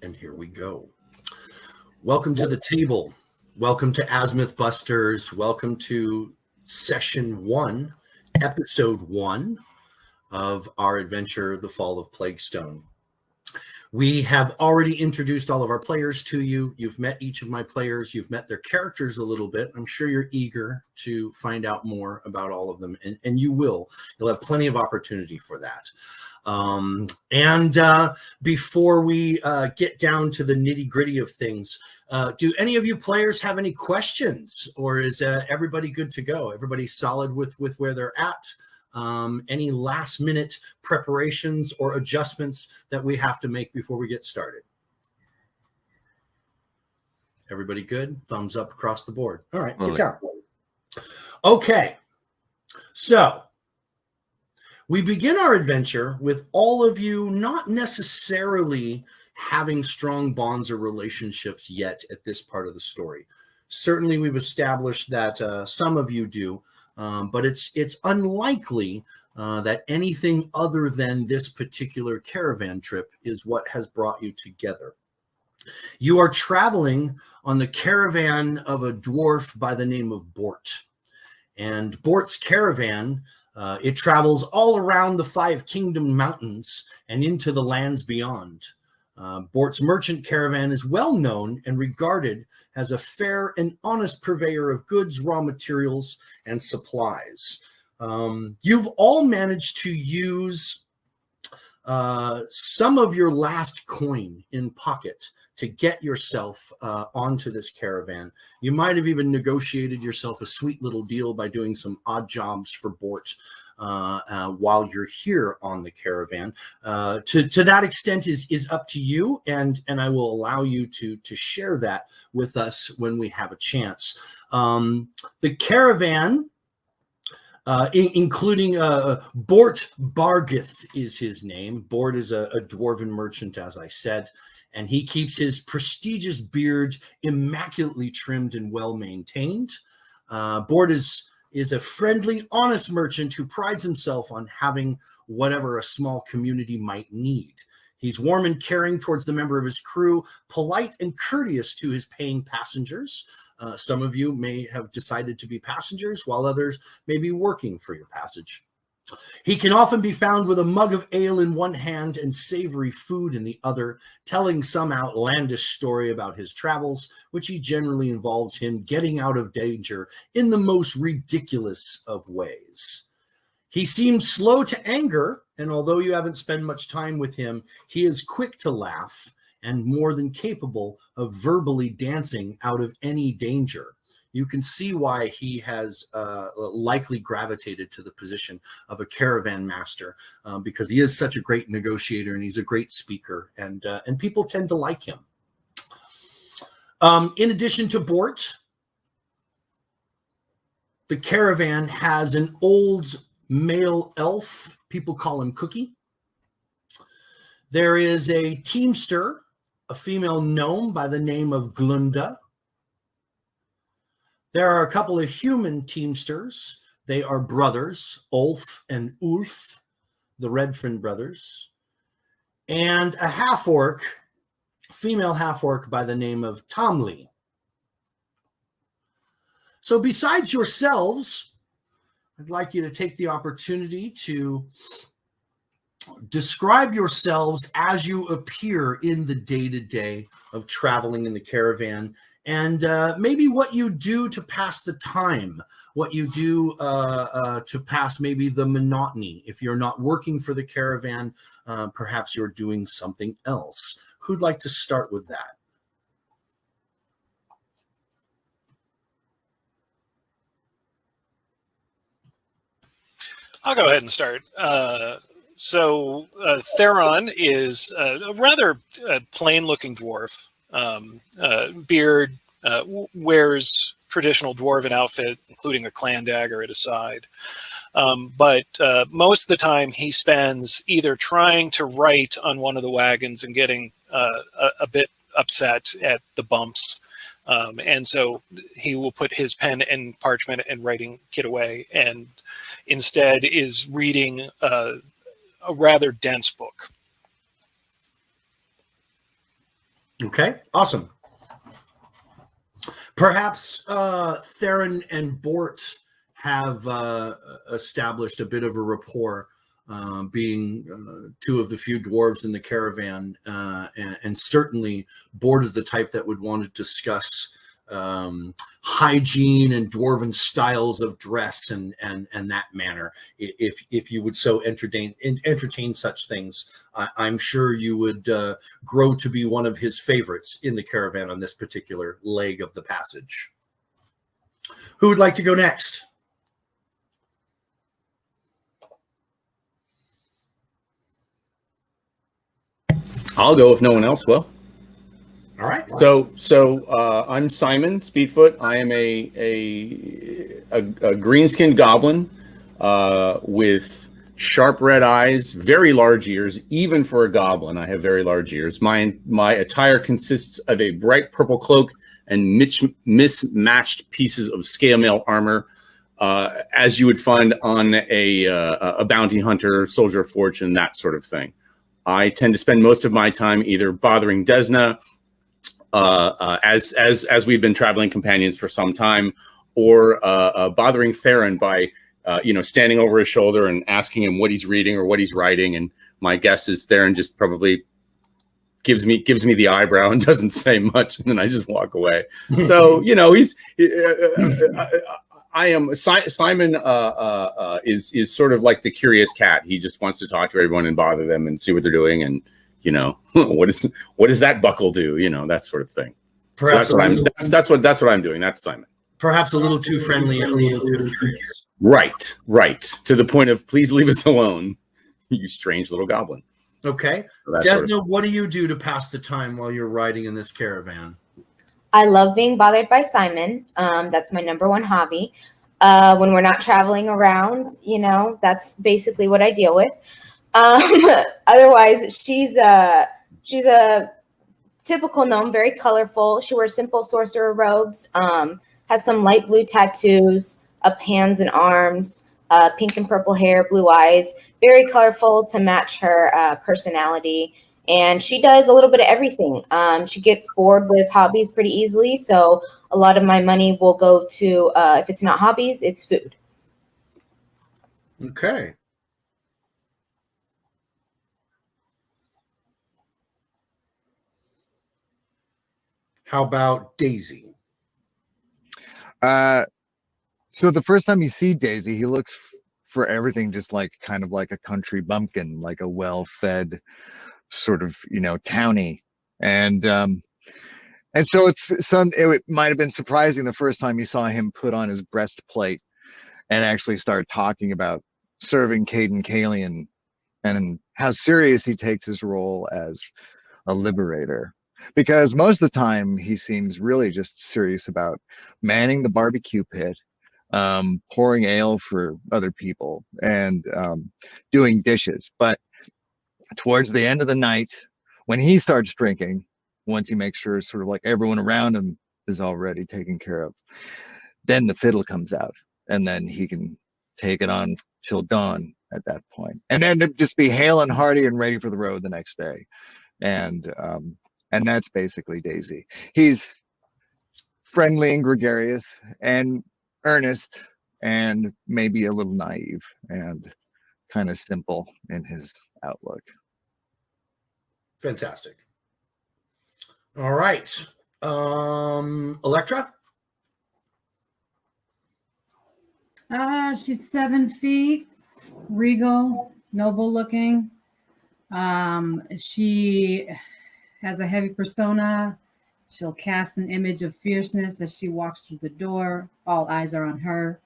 And here we go. Welcome to the table. Welcome to Azmyth Busters. Welcome to Session 1, Episode 1 of our adventure, The Fall of Plaguestone. We have already introduced all of our players to you. You've met each of my players. You've met their characters a little bit. I'm sure you're eager to find out more about all of them, and you will. You'll have plenty of opportunity for that. Before we get down to the nitty-gritty of things, do any of you players have any questions, or is everybody good to go? Everybody solid with where they're at? Any last-minute preparations or adjustments that we have to make before we get started? Everybody good? Thumbs up across the board. All right, get down. Okay, so we begin our adventure with all of you not necessarily having strong bonds or relationships yet at this part of the story. Certainly, we've established that some of you do, but it's unlikely that anything other than this particular caravan trip is what has brought you together. You are traveling on the caravan of a dwarf by the name of Bort. And Bort's caravan, it travels all around the Five Kingdom Mountains and into the lands beyond. Bort's merchant caravan is well known and regarded as a fair and honest purveyor of goods, raw materials, and supplies. You've all managed to use some of your last coin in pocket to get yourself onto this caravan. You might have even negotiated yourself a sweet little deal by doing some odd jobs for Bort while you're here on the caravan. To that extent is up to you, and I will allow you to share that with us when we have a chance. The caravan, including Bort Bargith is his name. Bort is a dwarven merchant, as I said, and he keeps his prestigious beard immaculately trimmed and well maintained. Bort is a friendly, honest merchant who prides himself on having whatever a small community might need. He's warm and caring towards the member of his crew, polite and courteous to his paying passengers. Some of you may have decided to be passengers, while others may be working for your passage. He can often be found with a mug of ale in one hand and savory food in the other, telling some outlandish story about his travels, which generally involves him getting out of danger in the most ridiculous of ways. He seems slow to anger, and although you haven't spent much time with him, he is quick to laugh and more than capable of verbally dancing out of any danger. You can see why he has likely gravitated to the position of a caravan master, because he is such a great negotiator and he's a great speaker, and people tend to like him. In addition to Bort, the caravan has an old male elf. People call him Cookie. There is a teamster, a female gnome by the name of Glunda. There are a couple of human teamsters. They are brothers, Ulf and Ulf, the Redfin brothers, and a half-orc, female half-orc by the name of Tomli. So besides yourselves, I'd like you to take the opportunity to describe yourselves as you appear in the day-to-day of traveling in the caravan, and maybe what you do to pass the time, what you do to pass maybe the monotony. If you're not working for the caravan, perhaps you're doing something else. Who'd like to start with that? I'll go ahead and start. So Theron is a rather plain-looking dwarf. Beard, wears traditional dwarven outfit, including a clan dagger at his side. But most of the time he spends either trying to write on one of the wagons and getting a bit upset at the bumps. And so he will put his pen and parchment and writing kit away and instead is reading a rather dense book. Okay, awesome. Perhaps Theron and Bort have established a bit of a rapport, being two of the few dwarves in the caravan, and certainly Bort is the type that would want to discuss hygiene and dwarven styles of dress and that manner. If you would so entertain such things, I'm sure you would grow to be one of his favorites in the caravan on this particular leg of the passage. Who would like to go next? I'll go if no one else will. All right. So I'm Simon Speedfoot. I am a green-skinned goblin with sharp red eyes, very large ears. Even for a goblin, I have very large ears. My attire consists of a bright purple cloak and mismatched pieces of scale mail armor, as you would find on a bounty hunter, soldier of fortune, that sort of thing. I tend to spend most of my time either bothering Desna, as we've been traveling companions for some time, or bothering Theron by standing over his shoulder and asking him what he's reading or what he's writing. And my guess is Theron just probably gives me the eyebrow and doesn't say much, and then I just walk away. So Simon is sort of like the curious cat. He just wants to talk to everyone and bother them and see what they're doing, and what does that buckle do? That sort of thing. Perhaps so that's what I'm doing. That's Simon. Perhaps a little too friendly and a little too curious. Right. To the point of please leave us alone, you strange little goblin. Okay. So Desna, what do you do to pass the time while you're riding in this caravan? I love being bothered by Simon. That's my number one hobby. When we're not traveling around, that's basically what I deal with. Otherwise, she's a typical gnome, very colorful. She wears simple sorcerer robes, has some light blue tattoos, up hands and arms, pink and purple hair, blue eyes, very colorful to match her personality. And she does a little bit of everything. She gets bored with hobbies pretty easily. So a lot of my money will go to, if it's not hobbies, it's food. Okay. How about Daisy? So the first time you see Daisy, he looks for everything just kind of like a country bumpkin, like a well-fed sort of townie, and so it might have been surprising the first time you saw him put on his breastplate and actually start talking about serving Caden Kalian and how serious he takes his role as a liberator, because most of the time he seems really just serious about manning the barbecue pit, pouring ale for other people, and doing dishes. But towards the end of the night, when he starts drinking, once he makes sure sort of like everyone around him is already taken care of, then the fiddle comes out, and then he can take it on till dawn at that point, and then just be hale and hearty and ready for the road the next day. And that's basically Daisy. He's friendly and gregarious and earnest and maybe a little naive and kind of simple in his outlook. Fantastic. All right. Elektra? She's 7 feet, regal, noble looking. She has a heavy persona. She'll cast an image of fierceness as she walks through the door. All eyes are on her.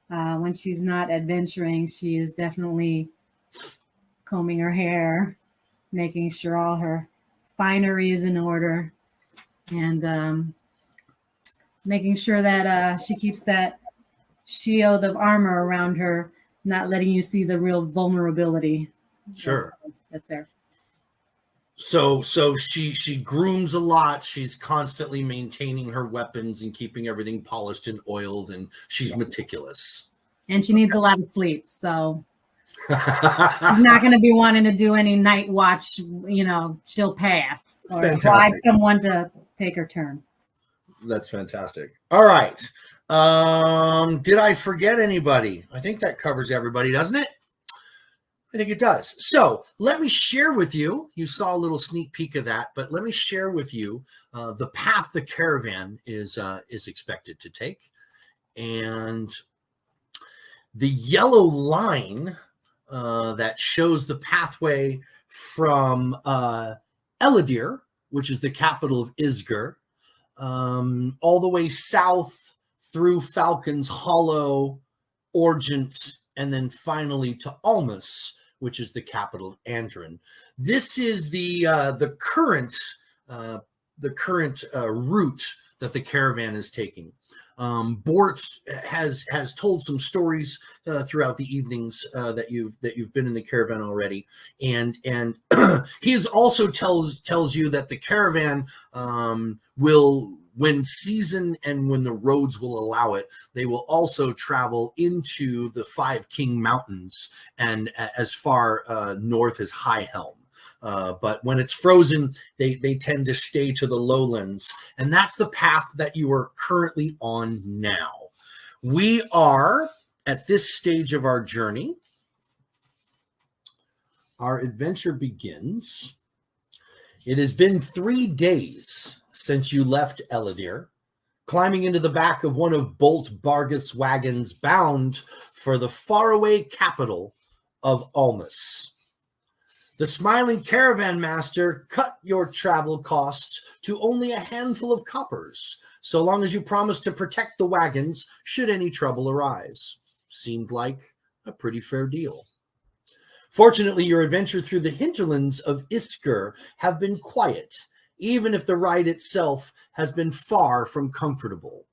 When she's not adventuring, she is definitely combing her hair, making sure all her finery is in order, and making sure that she keeps that shield of armor around her, not letting you see the real vulnerability. Sure. That's there. So she grooms a lot. She's constantly maintaining her weapons and keeping everything polished and oiled, and she's meticulous. And she needs a lot of sleep. So She's not going to be wanting to do any night watch. You know, she'll pass or Fantastic. bribe someone to take her turn. That's fantastic. All right. Did I forget anybody? I think that covers everybody, doesn't it? I think it does. So let me share with you. You saw a little sneak peek of that, but let me share with you the path the caravan is expected to take. And the yellow line that shows the pathway from Eladir, which is the capital of Isger, all the way south through Falcon's Hollow, Orgent, and then finally to Almus, which is the capital of Andron. This is the current route that the caravan is taking. Bort has told some stories throughout the evenings that you've been in the caravan already, and he is also tells you that the caravan will, when season and when the roads will allow it, they will also travel into the Five King Mountains and as far north as High Helm. But when it's frozen, they tend to stay to the lowlands. And that's the path that you are currently on now. We are at this stage of our journey. Our adventure begins. It has been 3 days since you left Eladir, climbing into the back of one of Bolt Bargith's wagons bound for the faraway capital of Almus. The smiling caravan master cut your travel costs to only a handful of coppers, so long as you promised to protect the wagons should any trouble arise. Seemed like a pretty fair deal. Fortunately, your adventure through the hinterlands of Isker have been quiet, even if the ride itself has been far from comfortable.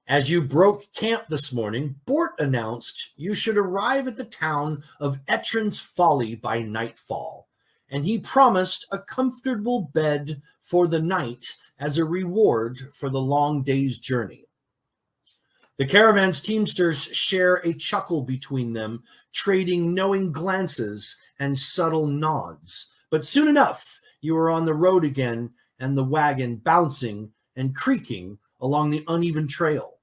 As you broke camp this morning, Bort announced you should arrive at the town of Etrin's Folly by nightfall, and he promised a comfortable bed for the night as a reward for the long day's journey. The caravan's teamsters share a chuckle between them, trading knowing glances and subtle nods. But soon enough, you are on the road again, and the wagon bouncing and creaking along the uneven trail.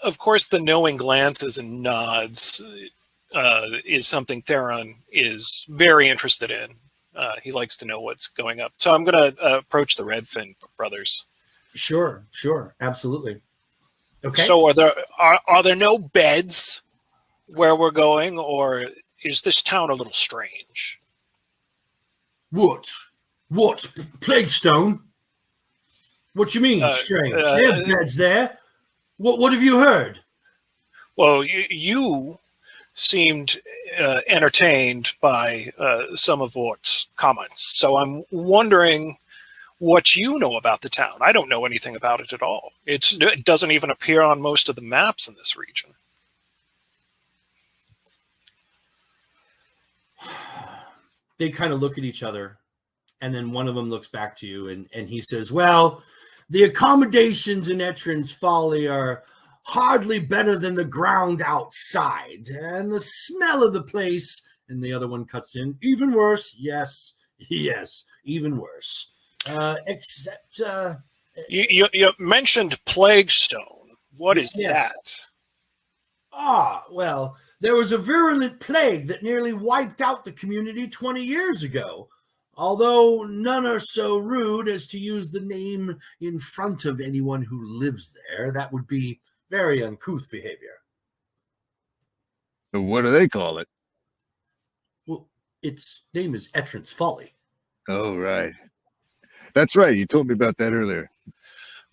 Of course, the knowing glances and nods is something Theron is very interested in. He likes to know what's going up. So I'm going to approach the Redfin brothers. Sure, absolutely. Okay. So are there no beds where we're going, or is this town a little strange? What? Plaguestone? What you mean, strange? There are beds there. What have you heard? Well, you seemed entertained by some of Vort's comments, so I'm wondering what you know about the town. I don't know anything about it at all. It doesn't even appear on most of the maps in this region. They kind of look at each other, and then one of them looks back to you, and he says, well, the accommodations in Etrin's Folly are hardly better than the ground outside, and the smell of the place, and the other one cuts in, even worse. Yes, even worse. Except... You mentioned Plaguestone. What is that? Well, there was a virulent plague that nearly wiped out the community 20 years ago. Although none are so rude as to use the name in front of anyone who lives there, that would be very uncouth behavior. So what do they call it? Well, its name is Etrin's Folly. Oh, right. That's right. You told me about that earlier.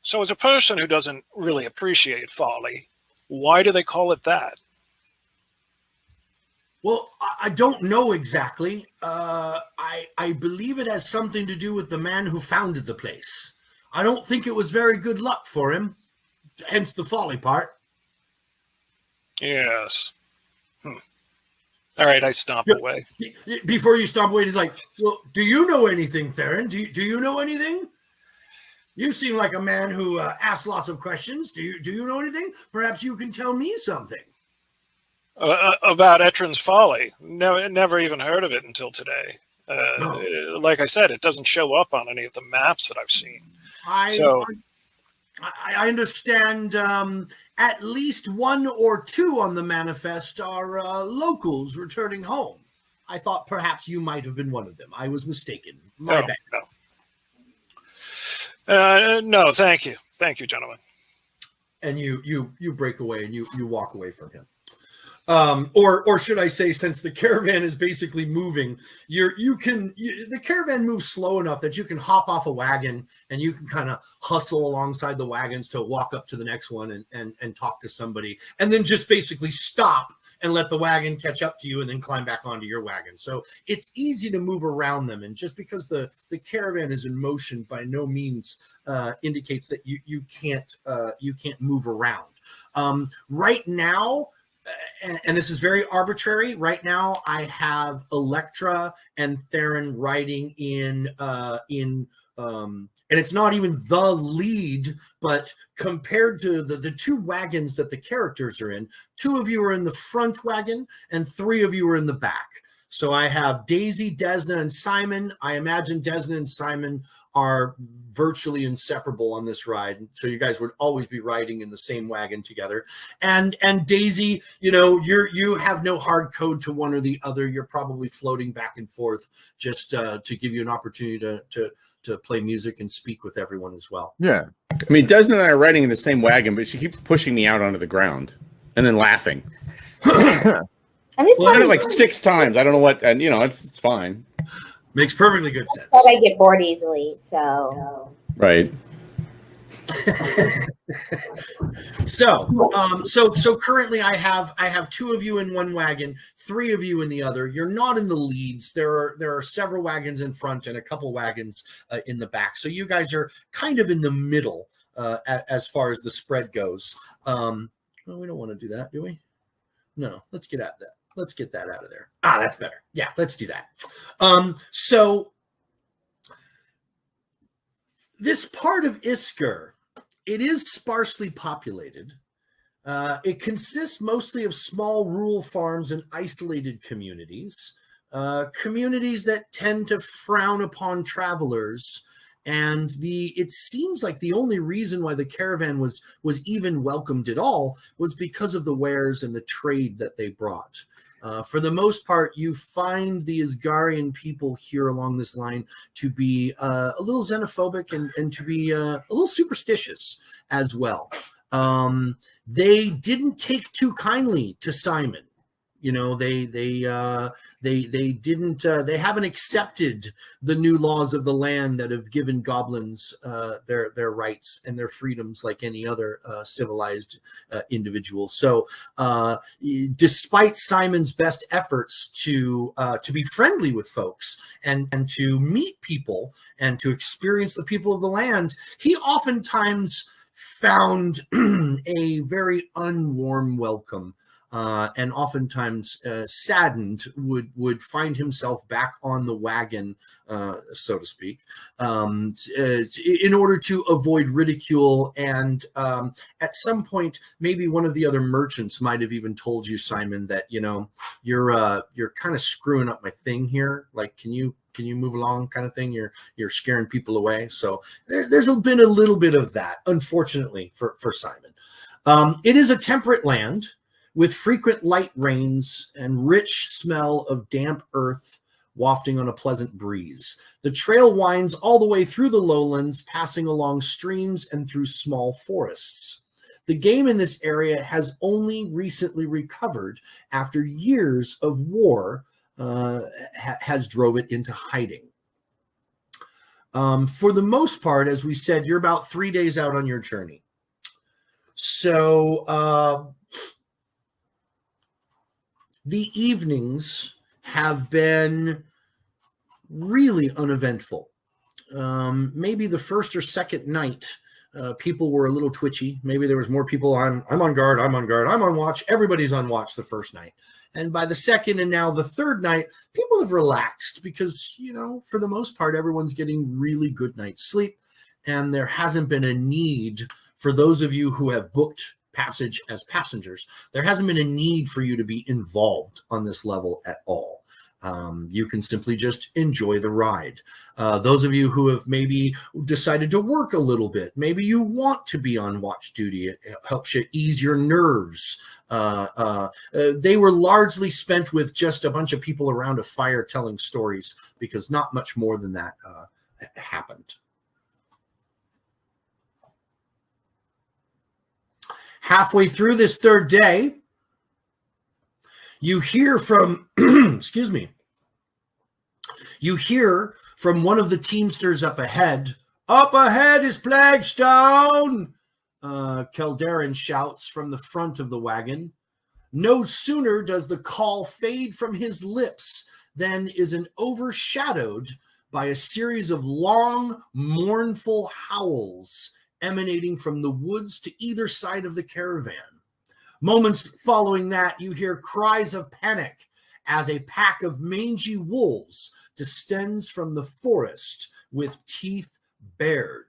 So as a person who doesn't really appreciate folly, why do they call it that? Well, I don't know exactly. I believe it has something to do with the man who founded the place. I don't think it was very good luck for him, hence the folly part. Yes. All right, I stomp away. Before you stomp away, he's like, well, do you know anything, Theron? Do you know anything? You seem like a man who asks lots of questions. Do you know anything? Perhaps you can tell me something. About Etrin's Folly. No, never even heard of it until today. Like I said, it doesn't show up on any of the maps that I've seen. I understand at least one or two on the manifest are locals returning home. I thought perhaps you might have been one of them. I was mistaken. My bad. No, thank you. Thank you, gentlemen. And you break away and you walk away from him. Or should I say, since the caravan is basically moving, the caravan moves slow enough that you can hop off a wagon and you can kind of hustle alongside the wagons to walk up to the next one and talk to somebody, and then just basically stop and let the wagon catch up to you and then climb back onto your wagon. So it's easy to move around them. And just because the caravan is in motion by no means indicates that you can't move around. Right now, and this is very arbitrary. Right now, I have Elektra and Theron riding in, and it's not even the lead, but compared to the two wagons that the characters are in, 2 of you are in the front wagon and 3 of you are in the back. So I have Daisy, Desna, and Simon. I imagine Desna and Simon are virtually inseparable on this ride. So you guys would always be riding in the same wagon together. And Daisy, you have no hard code to one or the other. You're probably floating back and forth just to give you an opportunity to play music and speak with everyone as well. Yeah. I mean, Desna and I are riding in the same wagon, but she keeps pushing me out onto the ground and then laughing. I'm just kind of like 6 times. I don't know what, and it's fine. Makes perfectly good sense. But I get bored easily, so. Right. So currently I have 2 of you in one wagon, 3 of you in the other. You're not in the leads. There are several wagons in front and a couple wagons in the back. So you guys are kind of in the middle as far as the spread goes. Well, we don't want to do that, do we? No, let's get at that. Let's get that out of there. That's better. Yeah, let's do that. So this part of Isker, it is sparsely populated. It consists mostly of small rural farms and isolated communities, communities that tend to frown upon travelers. And it seems like the only reason why the caravan was even welcomed at all was because of the wares and the trade that they brought. For the most part, you find the Asgarian people here along this line to be a little xenophobic and to be a little superstitious as well. They didn't take too kindly to Simon. They didn't. They haven't accepted the new laws of the land that have given goblins their rights and their freedoms like any other civilized individual. So, despite Simon's best efforts to be friendly with folks and to meet people and to experience the people of the land, he oftentimes found a very unwarm welcome. And oftentimes saddened would find himself back on the wagon, so to speak, in order to avoid ridicule. And at some point, maybe one of the other merchants might have even told you, Simon, that you're kind of screwing up my thing here. Like, can you move along, kind of thing? You're scaring people away. So there's been a little bit of that, unfortunately, for Simon. It is a temperate land with frequent light rains and rich smell of damp earth wafting on a pleasant breeze. The trail winds all the way through the lowlands, passing along streams and through small forests. The game in this area has only recently recovered after years of war has drove it into hiding. For the most part, as we said, you're about 3 days out on your journey. So the evenings have been really uneventful. Maybe the first or second night, people were a little twitchy. Maybe there was more people on. I'm on guard. I'm on guard. I'm on watch. Everybody's on watch the first night. And by the second and now the third night, people have relaxed because, you know, for the most part, everyone's getting really good night's sleep. And there hasn't been a need for those of you who have booked passage as passengers. There hasn't been a need for you to be involved on this level at all. You can simply just enjoy the ride. Those of you who have maybe decided to work a little bit, maybe you want to be on watch duty. It helps you ease your nerves. They were largely spent with just a bunch of people around a fire telling stories because not much more than that happened. Halfway through this third day, you hear from, excuse me, you hear from one of the teamsters up ahead. Up ahead is Plaguestone! Keldarin shouts from the front of the wagon. No sooner does the call fade from his lips than is overshadowed by a series of long, mournful howls emanating from the woods to either side of the caravan. Moments following that, you hear cries of panic as a pack of mangy wolves descends from the forest with teeth bared.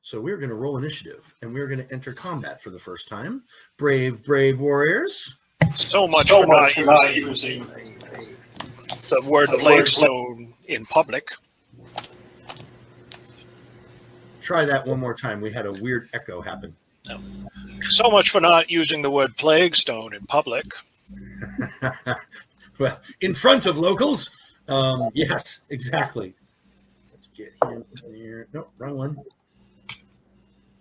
So we're going to roll initiative, and we're going to enter combat for the first time. Brave warriors. So much for not using the word Plaguestone in public. Try that one more time. We had a weird echo happen. No. So much for not using the word Plaguestone in public. Well, in front of locals. Yes, exactly. Let's get him here. No, wrong one.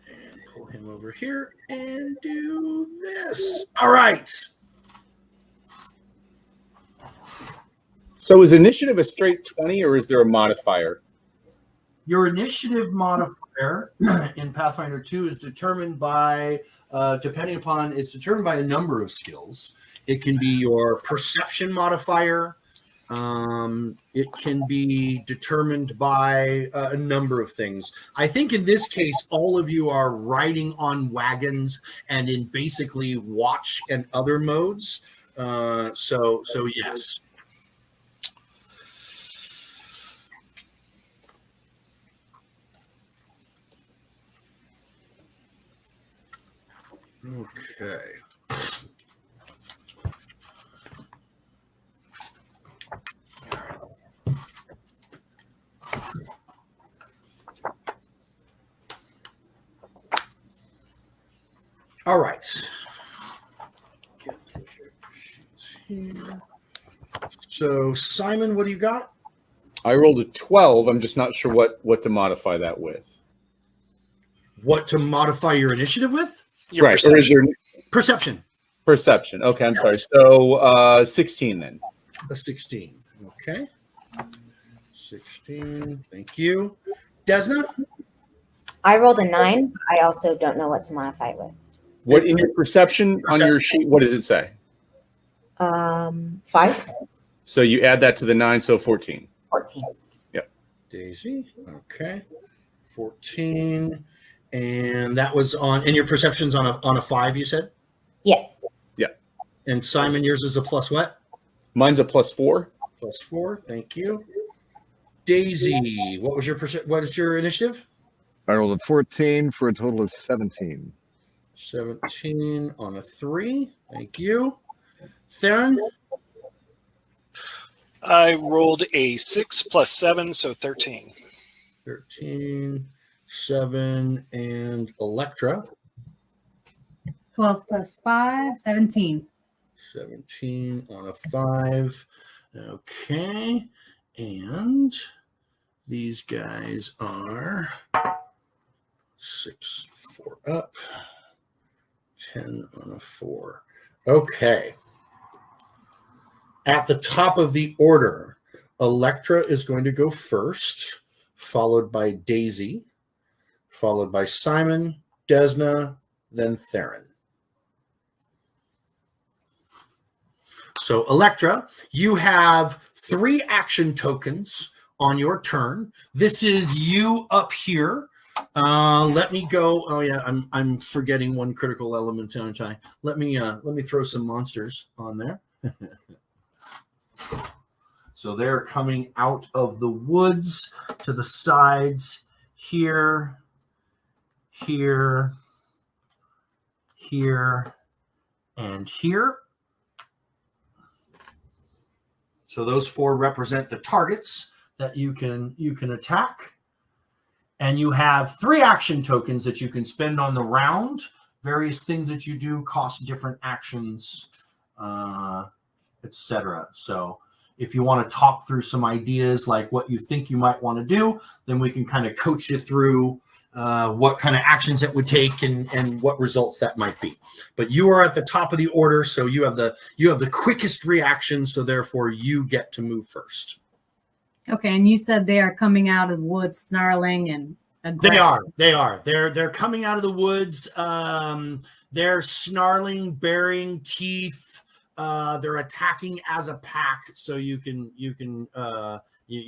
And pull him over here and do this. All right. So is initiative a straight 20 or is there a modifier? Your initiative modifier in Pathfinder 2 is determined by, it's determined by a number of skills. It can be your perception modifier. It can be determined by a number of things. I think in this case, all of you are riding on wagons and in basically watch and other modes. So yes. Okay. All right. Get the character sheets here. So, Simon, what do you got? I rolled a 12. I'm just not sure what to modify that with. What to modify your initiative with? Your right. perception. Or is there Perception. perception? Okay, I'm sorry. So 16 then. A 16. Okay. 16. Thank you. Desna? I rolled a 9. I also don't know what to modify it with. What in your perception on your sheet? What does it say? 5. So you add that to the 9, so 14. 14. Yep. Daisy. Okay. 14. And that was on, and your perception's on a 5, you said? Yes. Yeah. And Simon, yours is a plus what? Mine's a +4. Plus 4. Thank you. Daisy, what is your initiative? I rolled a 14 for a total of 17. 17 on a 3. Thank you. Theron? I rolled a 6 + 7, so 13. 13, 7, and Elektra. 12 + 5, 17. 17 on a 5. Okay. And these guys are 6, 4 up. 10 on a 4. Okay. At the top of the order, Elektra is going to go first, followed by Daisy, followed by Simon, Desna, then Theron. So, Elektra, you have 3 action tokens on your turn. This is you up here. Let me go. Oh yeah, I'm forgetting one critical element, don't I? Let me throw some monsters on there. So they're coming out of the woods to the sides here, here, here, and here. So those 4 represent the targets that you can attack. And you have 3 action tokens that you can spend on the round. Various things that you do cost different actions, etc. So if you want to talk through some ideas like what you think you might want to do, then we can kind of coach you through what kind of actions it would take and what results that might be. But you are at the top of the order, so you have the quickest reaction, so therefore you get to move first. Okay, and you said they are coming out of the woods snarling and aggressive. They are. They're coming out of the woods. They're snarling, baring teeth. They're attacking as a pack, so you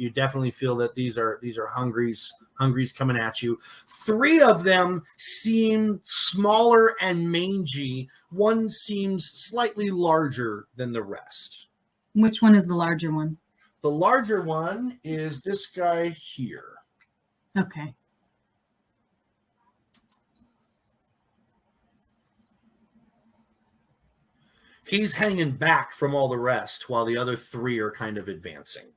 definitely feel that these are hungries coming at you. 3 of them seem smaller and mangy. One seems slightly larger than the rest. Which one is the larger one? The larger one is this guy here. Okay. He's hanging back from all the rest while the other 3 are kind of advancing.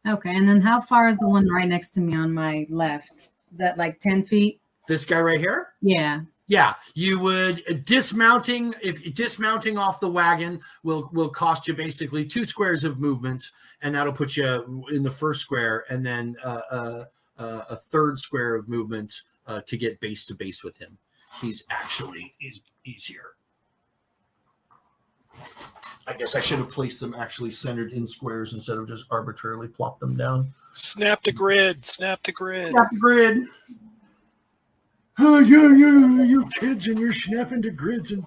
Okay, and then how far is the one right next to me on my left? Is that like 10 feet? This guy right here? Yeah. Yeah, you would dismounting off the wagon will cost you basically 2 squares of movement, and that'll put you in the first square, and then a 3rd square of movement to get base to base with him. He's easier. I guess I should have placed them actually centered in squares instead of just arbitrarily plop them down. Snap to grid. Snap to grid. Snap to grid. Oh, you kids, and you're snapping to grids. And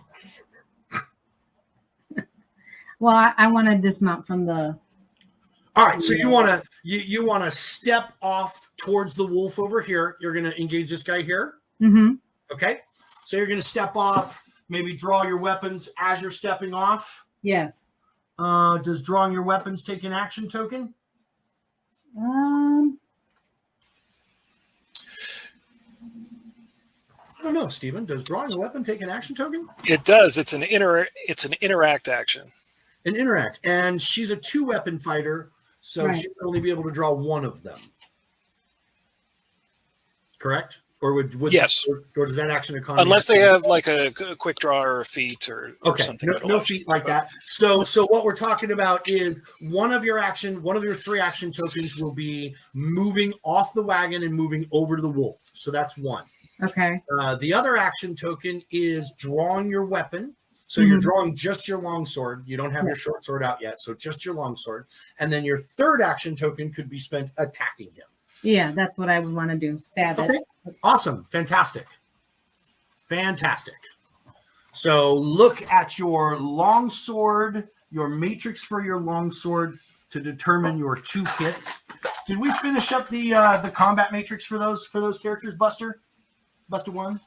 Well, I want to dismount from the. all right, so you want to step off towards the wolf over here. You're going to engage this guy here. Mm-hmm. Okay, so you're going to step off. Maybe draw your weapons as you're stepping off. Yes. Does drawing your weapons take an action token? I don't know, Stephen. Does drawing a weapon take an action token? It does. It's an interact action. An interact, and she's a 2-weapon fighter, so Right. she'll only be able to draw 1 of them. Correct? Or would Yes. or does that action economy? Unless they have like a quick draw or a feat or Okay, something. no feat like that. So what we're talking about is one of your 3 action tokens will be moving off the wagon and moving over to the wolf. So that's 1. Okay. The other action token is drawing your weapon. So you're drawing just your longsword. You don't have your short sword out yet, so just your longsword. And then your 3rd action token could be spent attacking him. Yeah, that's what I would want to do. Stab Okay. it. Awesome. Fantastic. So look at your longsword, your matrix for your longsword to determine your 2 hits. Did we finish up the combat matrix for those characters, Buster? Buster 1?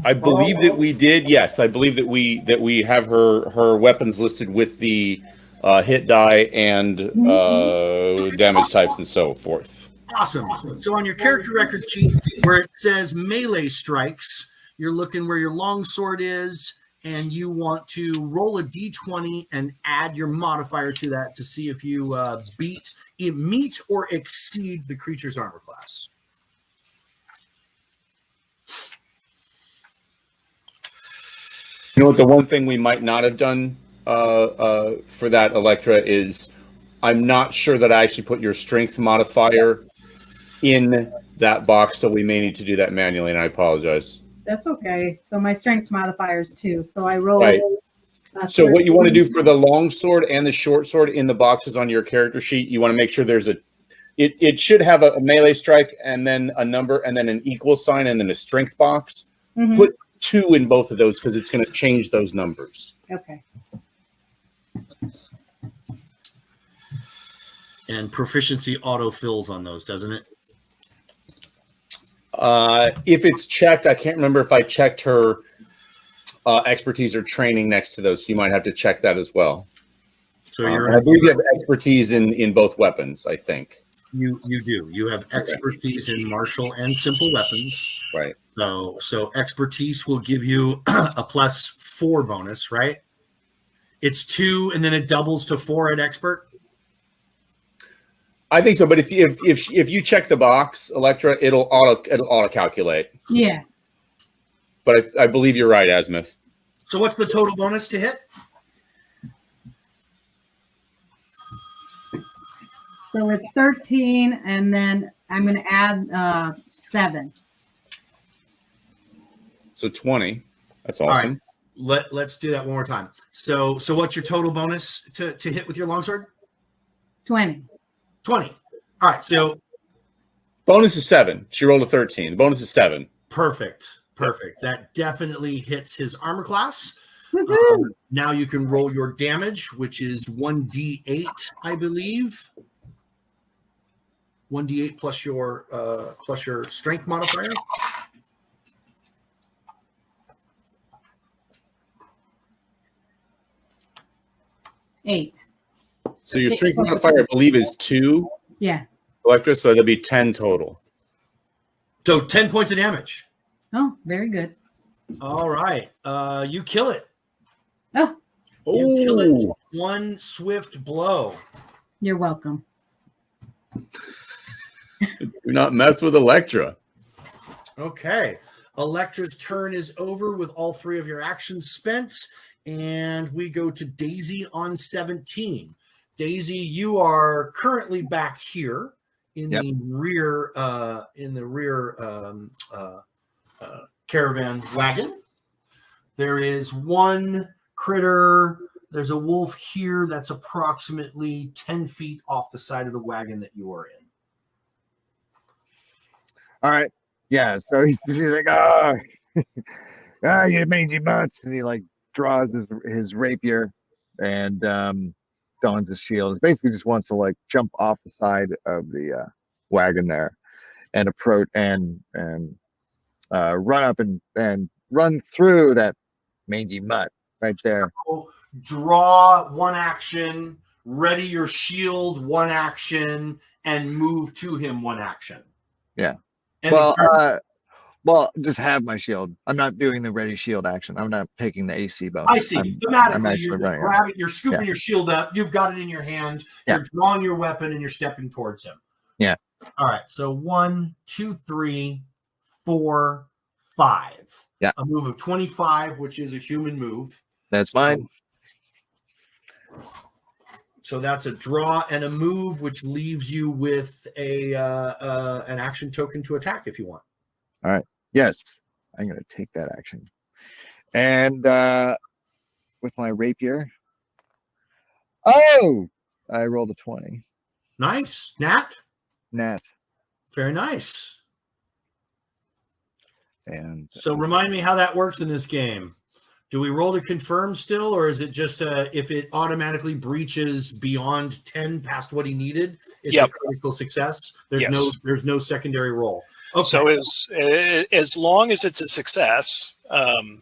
I believe that we did. Yes, I believe that we have her weapons listed with the hit die and damage types and so forth. Awesome. So on your character record sheet, where it says melee strikes, you're looking where your longsword is, and you want to roll a d20 and add your modifier to that to see if you meet or exceed the creature's armor class. You know what? The one thing we might not have done for that, Elektra, is I'm not sure that I actually put your strength modifier in that box, so we may need to do that manually, and I apologize. That's okay. So my strength modifier is 2. So I roll. Right. So what you want to do for the long sword and the short sword in the boxes on your character sheet, you want to make sure there's it should have a melee strike and then a number and then an equal sign and then a strength box. Mhm. Put 2 in both of those because it's going to change those numbers. Okay. And proficiency auto-fills on those, doesn't it? If it's checked, I can't remember if I checked her expertise or training next to those. So you might have to check that as well. So you're I believe you have expertise in both weapons, I think. You do. You have expertise in martial and simple weapons. Right. So expertise will give you a +4 bonus, right? It's 2, and then it doubles to 4 at expert. I think so, but if you check the box, Elektra, it'll auto calculate. Yeah. But I believe you're right, Azmyth. So what's the total bonus to hit? So it's 13, and then I'm going to add 7. So 20. That's awesome. All right. Let's do that one more time. So what's your total bonus to hit with your longsword? 20. 20. All right. So bonus is 7. She rolled a 13. The bonus is 7. Perfect. That definitely hits his armor class. Woohoo! Now you can roll your damage, which is 1d8, I believe. 1d8 plus your strength modifier. Eight. So your strength modifier, I believe, is 2. Yeah. Elektra, so there'll be 10 total. So 10 points of damage. Oh, very good. All right. You kill it. Oh, You kill it with one swift blow. you're welcome. Do not mess with Elektra. Okay. Elektra's turn is over with all 3 of your actions spent. And we go to Daisy on 17. Daisy, you are currently back here in the rear caravan wagon. There is one critter. There's a wolf here that's approximately 10 feet off the side of the wagon that you are in. All right. Yeah. So he's like, you mangy butts, and he like draws his rapier and dons his shield. He basically just wants to like jump off the side of the wagon there and approach and run up and run through that mangy mutt right there. Draw one action, ready your shield one action, and move to him one action. Yeah. And Well, just have my shield. I'm not doing the ready shield action. I'm not taking the AC bonus. I see. Thematically, you're just running grabbing, you're scooping your shield up. You've got it in your hand. You're drawing your weapon, and you're stepping towards him. Yeah. All right. So 1, 2, 3, 4, 5. Yeah. A move of 25, which is a human move. That's fine. So that's a draw and a move, which leaves you with an action token to attack if you want. All right. Yes, I'm going to take that action. And with my rapier. Oh, I rolled a 20. Nice. Nat? Nat. Very nice. And so remind me how that works in this game. Do we roll to confirm still, or is it just if it automatically breaches beyond 10 past what he needed, it's a critical success? There's no secondary roll. Okay. So as long as it's a success, and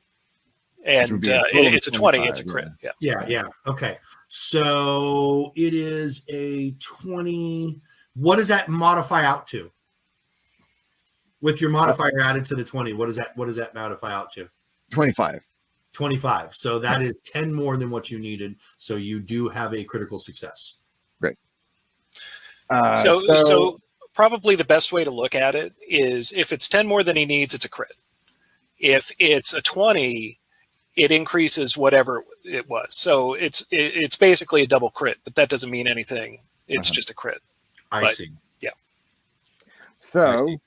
it's a 20, it's a crit. Yeah. Okay. So it is a 20. What does that modify out to? With your modifier added to the 20, what does that modify out to? 25. 25. So that is 10 more than what you needed. So you do have a critical success. Great. So probably the best way to look at it is if it's 10 more than he needs, it's a crit. If it's a 20, it increases whatever it was. So it's basically a double crit, but that doesn't mean anything. It's just a crit. I see. Yeah.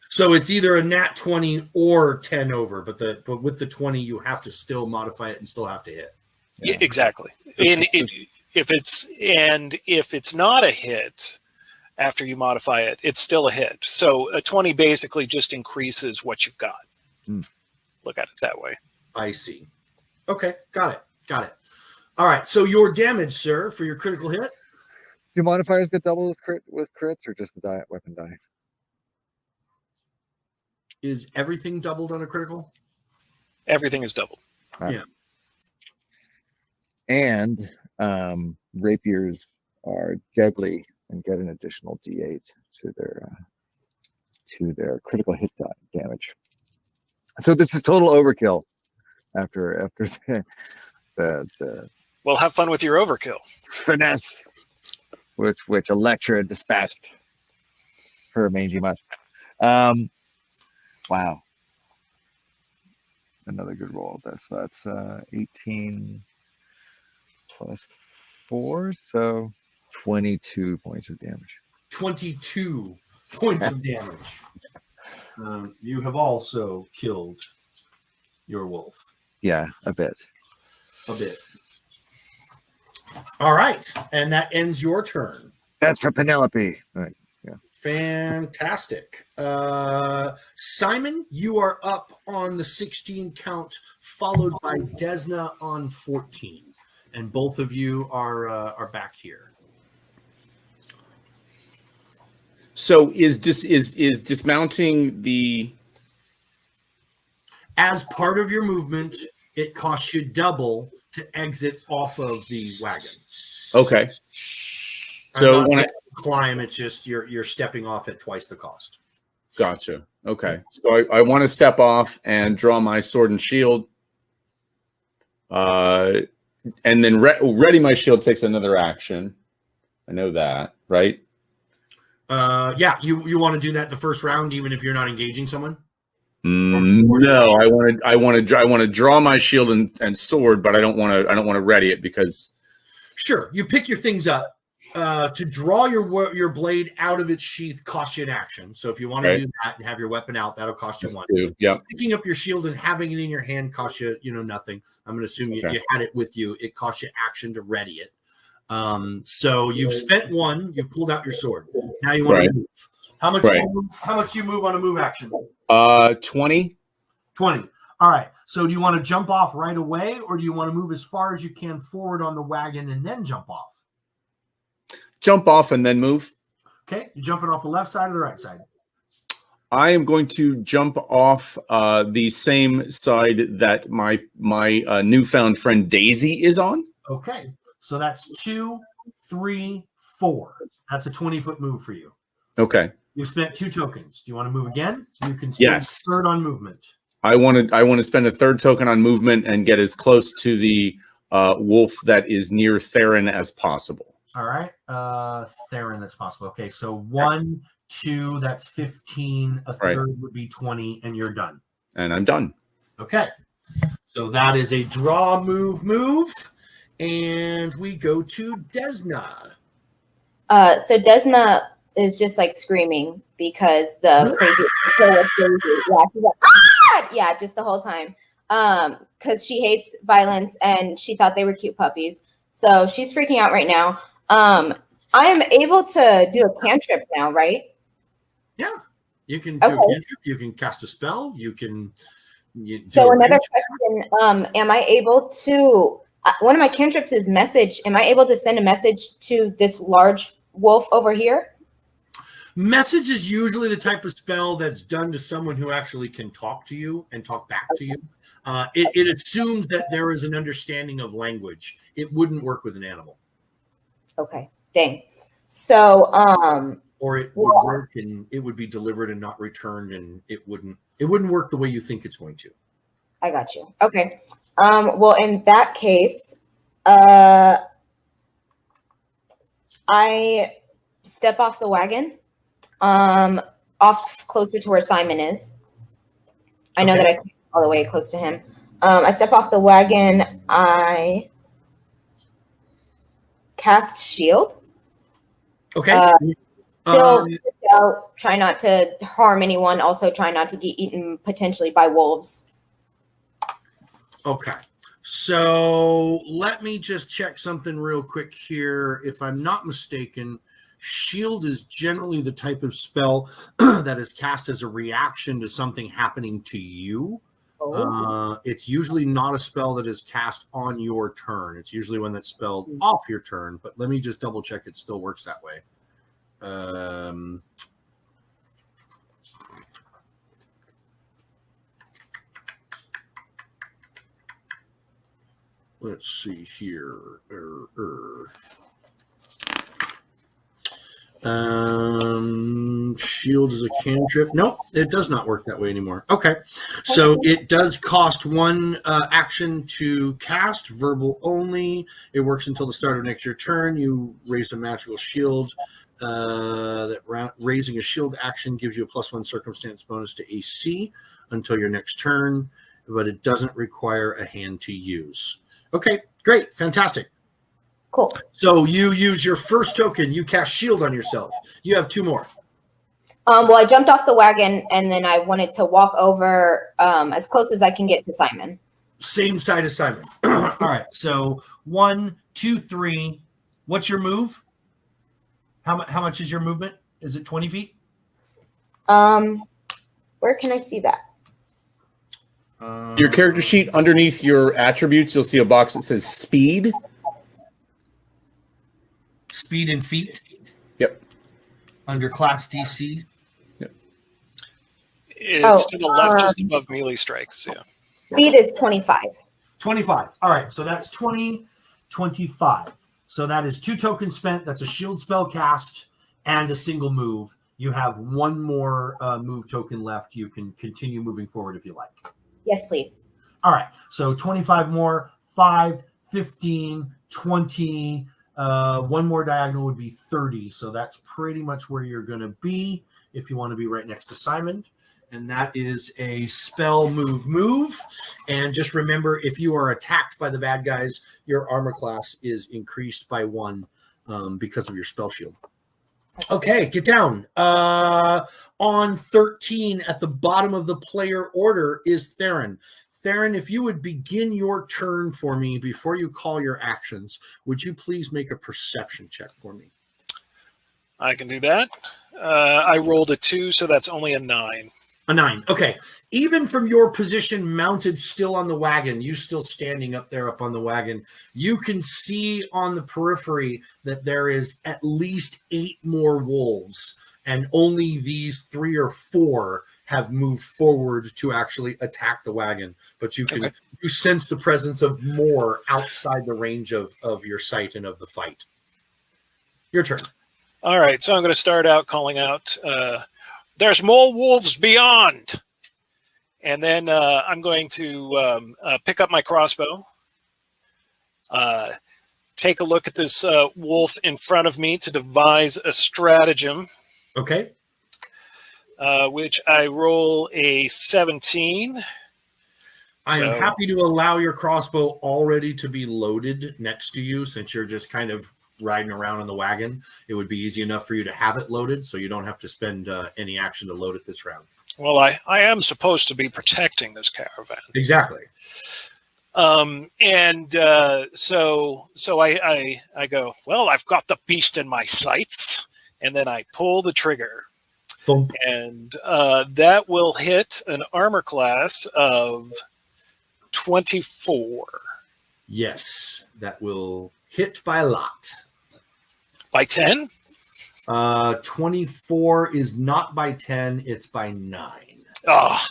So it's either a nat 20 or 10 over, but with the 20, you have to still modify it and still have to hit. Yeah, exactly. And if it's not a hit after you modify it, it's still a hit. So a 20 basically just increases what you've got. Look at it that way. I see. Okay, got it. All right. So your damage, sir, for your critical hit? Do modifiers get double with crits, or just the weapon die? Is everything doubled on a critical? Everything is doubled. Yeah. And rapiers are deadly and get an additional D8 to their critical hit damage. So this is total overkill. After the Well, have fun with your overkill. finesse with which Elektra dispatched her mangy mutt. Wow. Another good roll. That's 18 plus 4, so 22 points of damage. 22 points of damage. You have also killed your wolf. Yeah, a bit. A bit. All right, and that ends your turn. That's for Penelope. All right. Yeah. Fantastic. Simon, you are up on the 16 count, followed by Desna on 14. And both of you are back here. So is dismounting the... As part of your movement, it costs you double to exit off of the wagon. Okay. So when I climb, it's just you're stepping off at twice the cost. Gotcha. Okay. So I want to step off and draw my sword and shield. And then ready my shield takes another action. I know that, right? Yeah, you want to do that the first round, even if you're not engaging someone? No, I want to draw my shield and sword, but I don't want to ready it because. Sure, you pick your things up. To draw your blade out of its sheath costs you an action. So if you want to do that and have your weapon out, that'll cost you 1. Yeah. Picking up your shield and having it in your hand costs you, nothing. I'm going to assume you had it with you. It costs you action to ready it. So you've spent 1. You've pulled out your sword. Now you want to move. How much? How much do you move on a move action? 20. 20. All right. So do you want to jump off right away, or do you want to move as far as you can forward on the wagon and then jump off? Jump off and then move. Okay. You jumping off the left side or the right side? I am going to jump off the same side that my newfound friend Daisy is on. Okay. So that's 2, 3, 4. That's a 20-foot move for you. Okay. You've spent 2 tokens. Do you want to move again? You can spend third on movement. I want to spend a third token on movement and get as close to the wolf that is near Theron as possible. All right. Theron, that's possible. Okay. So 1, 2, that's 15. A third would be 20, and you're done. And I'm done. Okay. So that is a draw move. And we go to Desna. So Desna is just like screaming because the crazy she's like, ah! Yeah, just the whole time. Because she hates violence and she thought they were cute puppies. So she's freaking out right now. I am able to do a cantrip now, right? Yeah. You can do a cantrip, you can cast a spell, you can so another question, am I able to one of my cantrips is message. Am I able to send a message to this large wolf over here? Message is usually the type of spell that's done to someone who actually can talk to you and talk back to you. It assumes that there is an understanding of language. It wouldn't work with an animal. Okay, dang. So, or it would work and it would be delivered and not returned, and it wouldn't work the way you think it's going to. I got you. Okay. Well, in that case, I step off the wagon, off closer to where Simon is. I know that I can't get all the way close to him. I step off the wagon. I cast shield. Okay. Still try not to harm anyone. Also try not to get eaten potentially by wolves. Okay. So let me just check something real quick here. If I'm not mistaken, shield is generally the type of spell that is cast as a reaction to something happening to you. It's usually not a spell that is cast on your turn. It's usually one that's spelled off your turn, but let me just double check it still works that way. Let's see here. Shield is a cantrip. Nope, it does not work that way anymore. Okay, so it does cost one action to cast, verbal only. It works until the start of next your turn. You raise a magical shield. Raising a shield action gives you a +1 circumstance bonus to AC until your next turn, but it doesn't require a hand to use. Okay, great, fantastic. Cool. So you use your first token. You cast shield on yourself. You have 2 more. Well, I jumped off the wagon and then I wanted to walk over as close as I can get to Simon. Same side as Simon. All right. So 1, 2, 3. What's your move? How much is your movement? Is it 20 feet? Where can I see that? Your character sheet, underneath your attributes, you'll see a box that says speed. Speed in feet. Yep. Under class DC. Yep. It's to the left, just above melee strikes. Yeah. Speed is 25. 25. All right. So that's 20, 25. So that is 2 tokens spent. That's a shield spell cast and a single move. You have 1 more move token left. You can continue moving forward if you like. Yes, please. All right. So 25 more, 5, 15, 20. 1 more diagonal would be 30. So that's pretty much where you're going to be if you want to be right next to Simon. And that is a spell move. And just remember, if you are attacked by the bad guys, your armor class is increased by 1 because of your spell shield. Okay, get down. On 13 at the bottom of the player order is Theron. Theron, if you would begin your turn for me before you call your actions, would you please make a perception check for me? I can do that. I rolled a 2, so that's only a 9. A 9. Okay. Even from your position mounted still on the wagon, you still standing up there up on the wagon, you can see on the periphery that there is at least 8 more wolves, and only these 3 or 4 have moved forward to actually attack the wagon. But you can you sense the presence of more outside the range of your sight and of the fight. Your turn. All right, so I'm going to start out calling out, there's more wolves beyond. And then I'm going to pick up my crossbow, take a look at this wolf in front of me to devise a stratagem. Okay. Which I roll a 17. I am happy to allow your crossbow already to be loaded next to you, since you're just kind of riding around on the wagon. It would be easy enough for you to have it loaded, so you don't have to spend any action to load it this round. Well, I am supposed to be protecting this caravan. Exactly. So I go, well, I've got the beast in my sights, and then I pull the trigger. Thump. And that will hit an armor class of 24. Yes, that will hit by a lot. By 10? 24 is not by 10, it's by 9. Oh,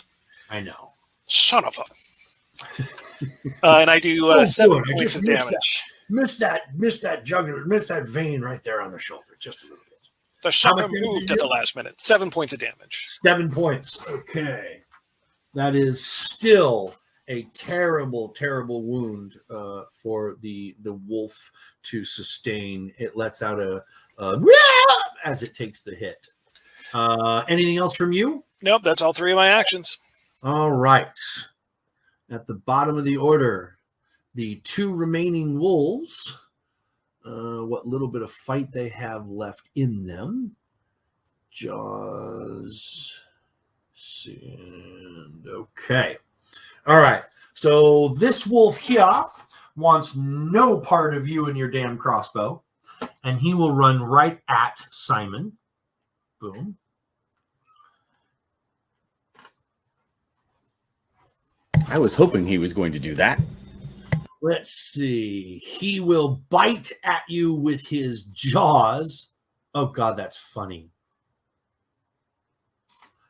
I know. son of a... and I do 7 points of damage. Missed that jugular, missed that vein right there on the shoulder, just a little bit. The sucker moved at the last minute. 7 points of damage. 7 points. Okay. That is still a terrible, terrible wound for the wolf to sustain. It lets out a as it takes the hit. Anything else from you? Nope, that's all 3 of my actions. All right. At the bottom of the order, the 2 remaining wolves, what little bit of fight they have left in them. Jaws. And okay. All right. So this wolf here wants no part of you and your damn crossbow, and he will run right at Simon. Boom. I was hoping he was going to do that. Let's see. He will bite at you with his jaws. Oh, God, that's funny.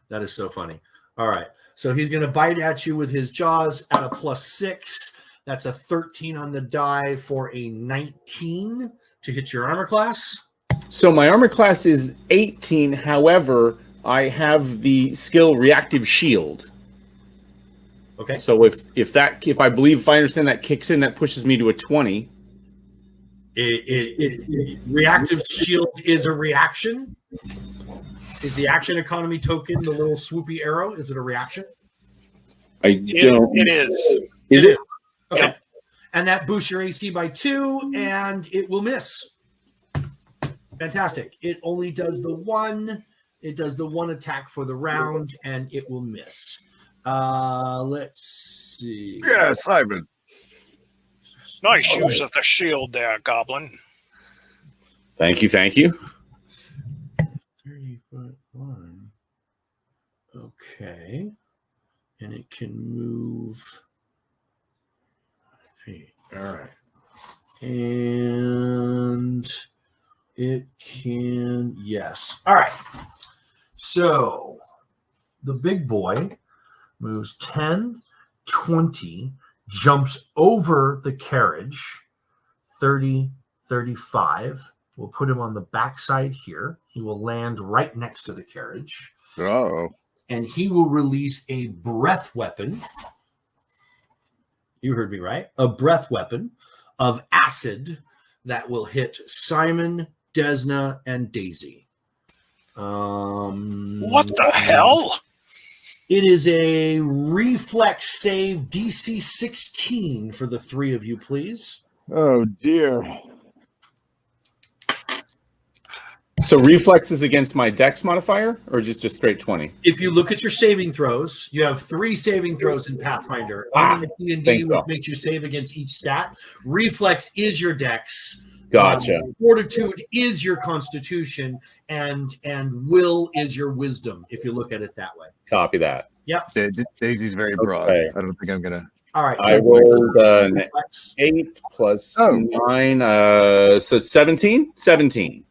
That is so funny. All right. So he's going to bite at you with his jaws at a +6. That's a 13 on the die for a 19 to hit your armor class. So my armor class is 18. However, I have the skill Reactive Shield. Okay. So if I understand that kicks in, that pushes me to a 20. Reactive Shield is a reaction. Is the action economy token the little swoopy arrow? Is it a reaction? I don't. It is. Is it? Okay. Yep. And that boosts your AC by 2, and it will miss. Fantastic. It only does the one. It does the one attack for the round, and it will miss. Let's see. Yeah, Simon. Nice use of the shield there, Goblin. Thank you. 30-foot line. Okay. And it can move. All right. And it can, yes. All right. So the big boy moves 10, 20, jumps over the carriage, 30, 35. We'll put him on the backside here. He will land right next to the carriage. Oh. And he will release a breath weapon. You heard me right. A breath weapon of acid that will hit Simon, Desna, and Daisy. What the hell? It is a reflex save DC 16 for the three of you, please. Oh, dear. So reflexes against my dex modifier, or just a straight 20? If you look at your saving throws, you have 3 saving throws in Pathfinder. Only the D&D, which makes you save against each stat. Reflex is your dex. Gotcha. Fortitude is your constitution, and will is your wisdom, if you look at it that way. Copy that. Yep. Daisy's very broad. Okay. I don't think I'm going to. All right. I rolled an 8 plus 9, so 17? 17.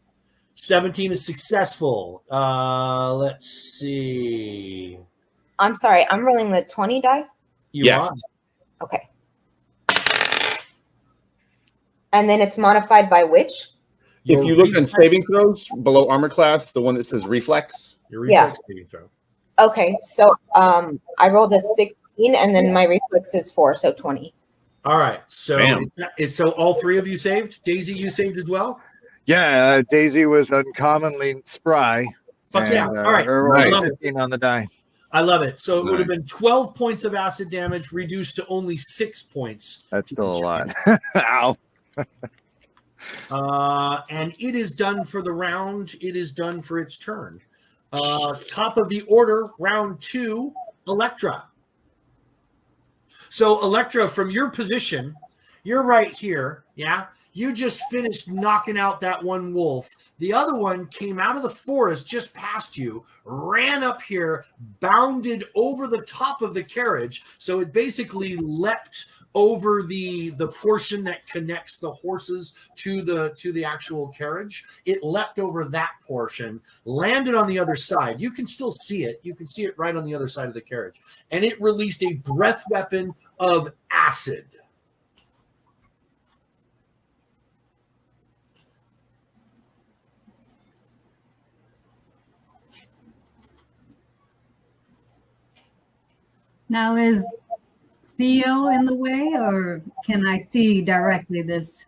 17 is successful. Let's see. I'm sorry, I'm rolling the 20 die. Yes. Okay. And then it's modified by which? If you look on saving throws below armor class, the one that says reflex. Your reflex saving throw. Okay, so I rolled a 16, and then my reflex is 4, so 20. All right. So Bam. so all 3 of you saved. Daisy, you saved as well. Yeah, Daisy was uncommonly spry. Fuck yeah. All right. Nice. I love it. 15 on the die. I love it. So it would have been 12 points of acid damage reduced to only 6 points. That's still a lot. Ow. And it is done for the round. It is done for its turn. Top of the order, round 2, Elektra. So Elektra, from your position, you're right here. Yeah. You just finished knocking out that one wolf. The other one came out of the forest just past you, ran up here, bounded over the top of the carriage. So it basically leapt over the portion that connects the horses to the actual carriage. It leapt over that portion, landed on the other side. You can still see it. You can see it right on the other side of the carriage. And it released a breath weapon of acid. Now, is Theo in the way, or can I see directly this?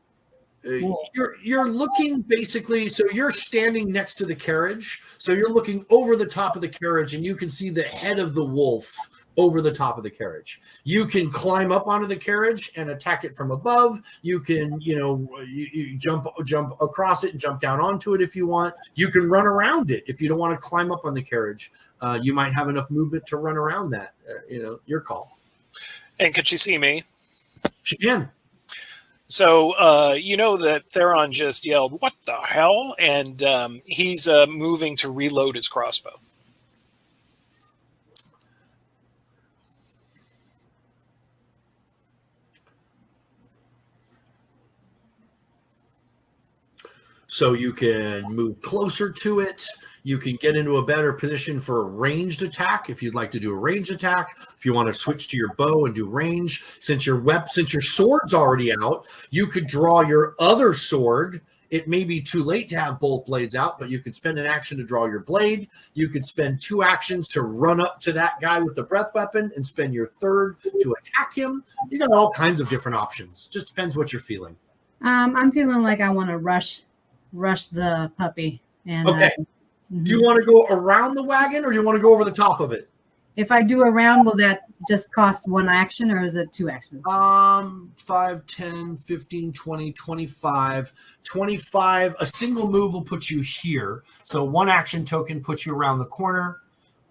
You're looking basically, so you're standing next to the carriage. So you're looking over the top of the carriage, and you can see the head of the wolf over the top of the carriage. You can climb up onto the carriage and attack it from above. You can, you jump across it and jump down onto it if you want. You can run around it if you don't want to climb up on the carriage. You might have enough movement to run around that. Your call. And could she see me? She can. So, you know that Theron just yelled, "What the hell?" And he's moving to reload his crossbow. So you can move closer to it. You can get into a better position for a ranged attack if you'd like to do a ranged attack. If you want to switch to your bow and do range, since your sword's already out, you could draw your other sword. It may be too late to have both blades out, but you could spend an action to draw your blade. You could spend 2 actions to run up to that guy with the breath weapon and spend your third to attack him. You got all kinds of different options. Just depends what you're feeling. I'm feeling like I want to rush the puppy. And Okay. Do you want to go around the wagon or do you want to go over the top of it? if I do a round, will that just cost 1 action or is it 2 actions? 5, 10, 15, 20, 25. 25. A single move will put you here. So 1 action token puts you around the corner.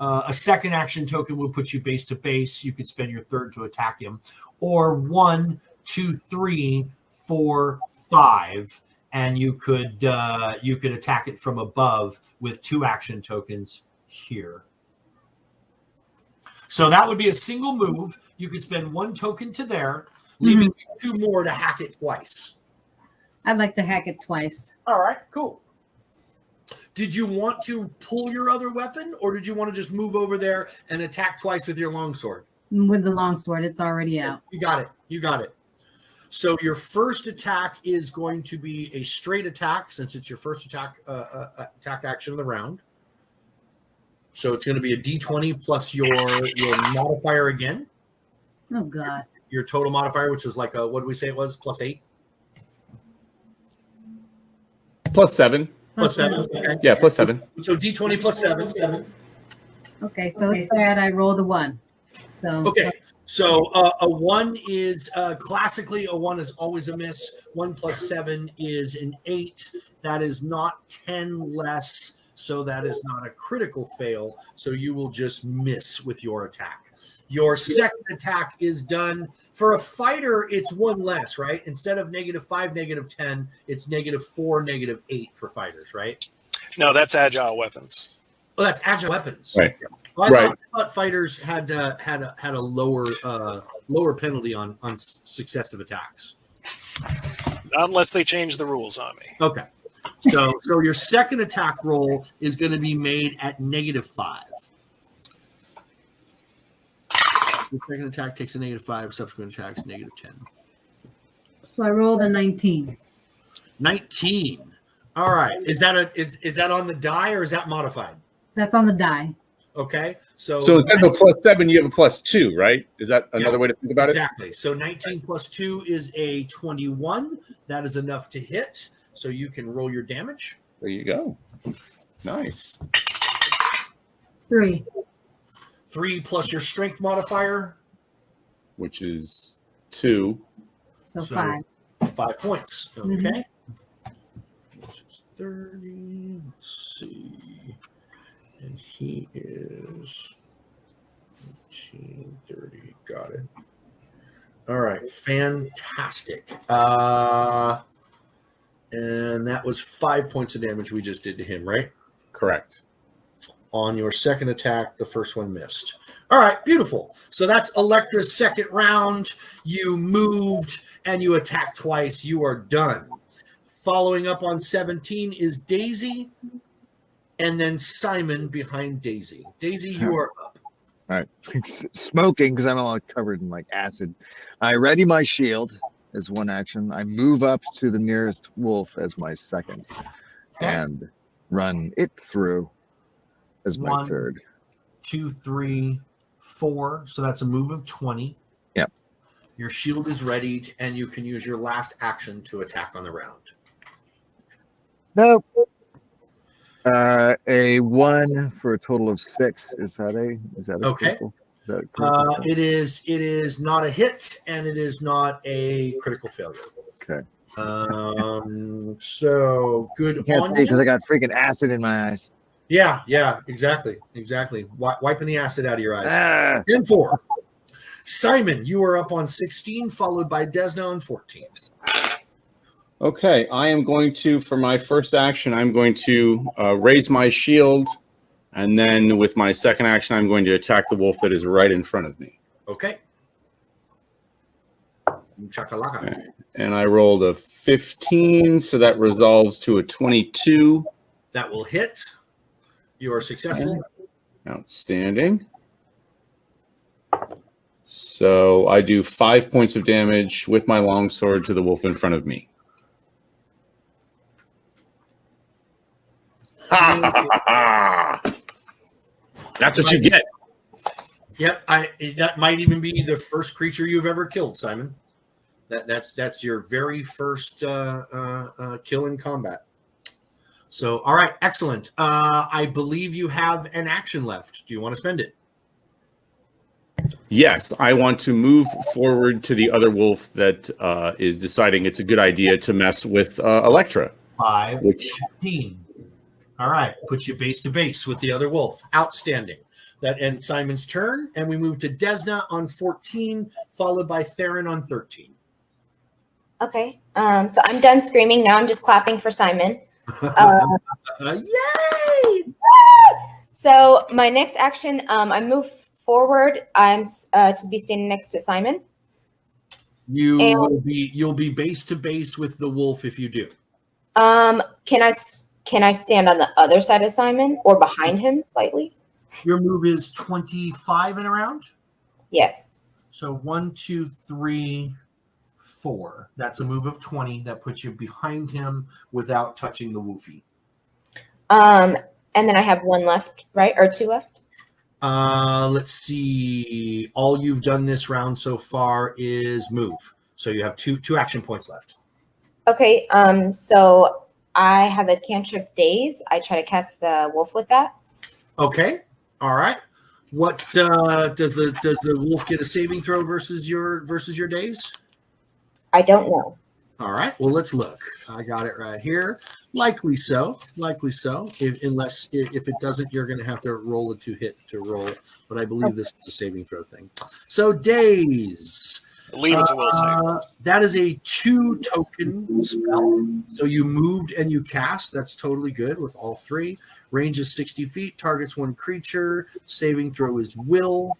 A second action token will put you base to base. You could spend your third to attack him. Or 1, 2, 3, 4, 5. And you could attack it from above with 2 action tokens here. So that would be a single move. You could spend 1 token to there, leaving 2 more to hack it twice. I'd like to hack it twice. All right, cool. Did you want to pull your other weapon, or did you want to just move over there and attack twice with your longsword? With the longsword, it's already out. You got it. You got it. So your first attack is going to be a straight attack, since it's your first attack action of the round. So it's going to be a D20 plus your modifier again. Oh, God. Your total modifier, which was like a, what did we say it was? +8? +7. +7. Okay. Yeah, +7. So D20 plus 7. Okay, so let's say I rolled a 1. So Okay. So a 1 is classically a 1 is always a miss. 1 plus 7 is an 8. That is not 10 less. So that is not a critical fail. So you will just miss with your attack. Your second attack is done. For a fighter, it's 1 less, right? Instead of -5, -10, it's -4, -8 for fighters, right? No, that's agile weapons. Oh, that's agile weapons. Right. Well, Right. I thought fighters had a lower penalty on successive attacks. Not unless they change the rules on me. Okay. So your second attack roll is going to be made at -5. Your second attack takes a -5. Subsequent attacks -10. So I rolled a 19. 19. All right. Is that on the die or is that modified? That's on the die. Okay. So instead of a +7, you have a +2, right? Is that another way to think about exactly. So 19 plus 2 is a 21. That is enough to hit. So you can roll your damage. There you go. Nice. 3. 3 plus your strength modifier. Which is 2. So So 5. 5 points. Okay. Mhm. Which is 30. Let's see. And he is 18, 30. Got it. All right. Fantastic. And that was 5 points of damage we just did to him, right? Correct. On your second attack, the first one missed. All right, beautiful. So that's Elektra's second round. You moved and you attacked twice. You are done. Following up on 17 is Daisy, and then Simon behind Daisy. Daisy, you are up. All right. Smoking because I'm all covered in like acid. I ready my shield as 1 action. I move up to the nearest wolf as my second, and run it through as my 1, third. 2, 3, 4. So that's a move of 20. Yep. Your shield is readied, and you can use your last action to attack on the round. Nope. A 1 for a total of 6. Is that a Okay. critical? Is that a critical? It is not a hit, and it is not a critical failure. Okay. So good I can't on see because you. I got freaking acid in my eyes. Yeah, exactly. Wiping the acid out of your eyes. Ah, 10-4. Simon, you are up on 16, followed by Desna on 14. Okay, I am going to, for my first action, I'm going to raise my shield, and then with my second action, I'm going to attack the wolf that is right in front of me. Okay. Chakalaka. And I rolled a 15, so that resolves to a 22. That will hit. You are successful. Outstanding. So I do 5 points of damage with my longsword to the wolf in front of me. Ha ha ha ha! That's what you get. Yep, that might even be the first creature you've ever killed, Simon. That's your very first kill in combat. So, all right, excellent. I believe you have an action left. Do you want to spend it? Yes, I want to move forward to the other wolf that is deciding it's a good idea to mess with Elektra. 5, 15. All right, put you base to base with the other wolf. Outstanding. That ends Simon's turn, and we move to Desna on 14, followed by Theron on 13. Okay. So I'm done screaming. Now I'm just clapping for Simon. Yay! So my next action, I move forward. I'm to be standing next to Simon. You'll be base to base with the wolf if you do. Can I stand on the other side of Simon or behind him slightly? Your move is 25 and around. Yes. So 1, 2, 3, 4. That's a move of 20. That puts you behind him without touching the woofie. And then I have 1 left, right? Or 2 left? Let's see. All you've done this round so far is move. So you have two action points left. Okay. So I have a cantrip daze. I try to cast the wolf with that. Okay. All right. What does the wolf get a saving throw versus your daze? I don't know. All right. Well, let's look. I got it right here. Likely so. Unless if it doesn't, you're going to have to roll a 2-hit to roll. But I believe this is a saving throw thing. So daze. Leave it to will save. That is a 2-token spell. So you moved and you cast. That's totally good with all 3. Range is 60 feet. Targets 1 creature. Saving throw is will.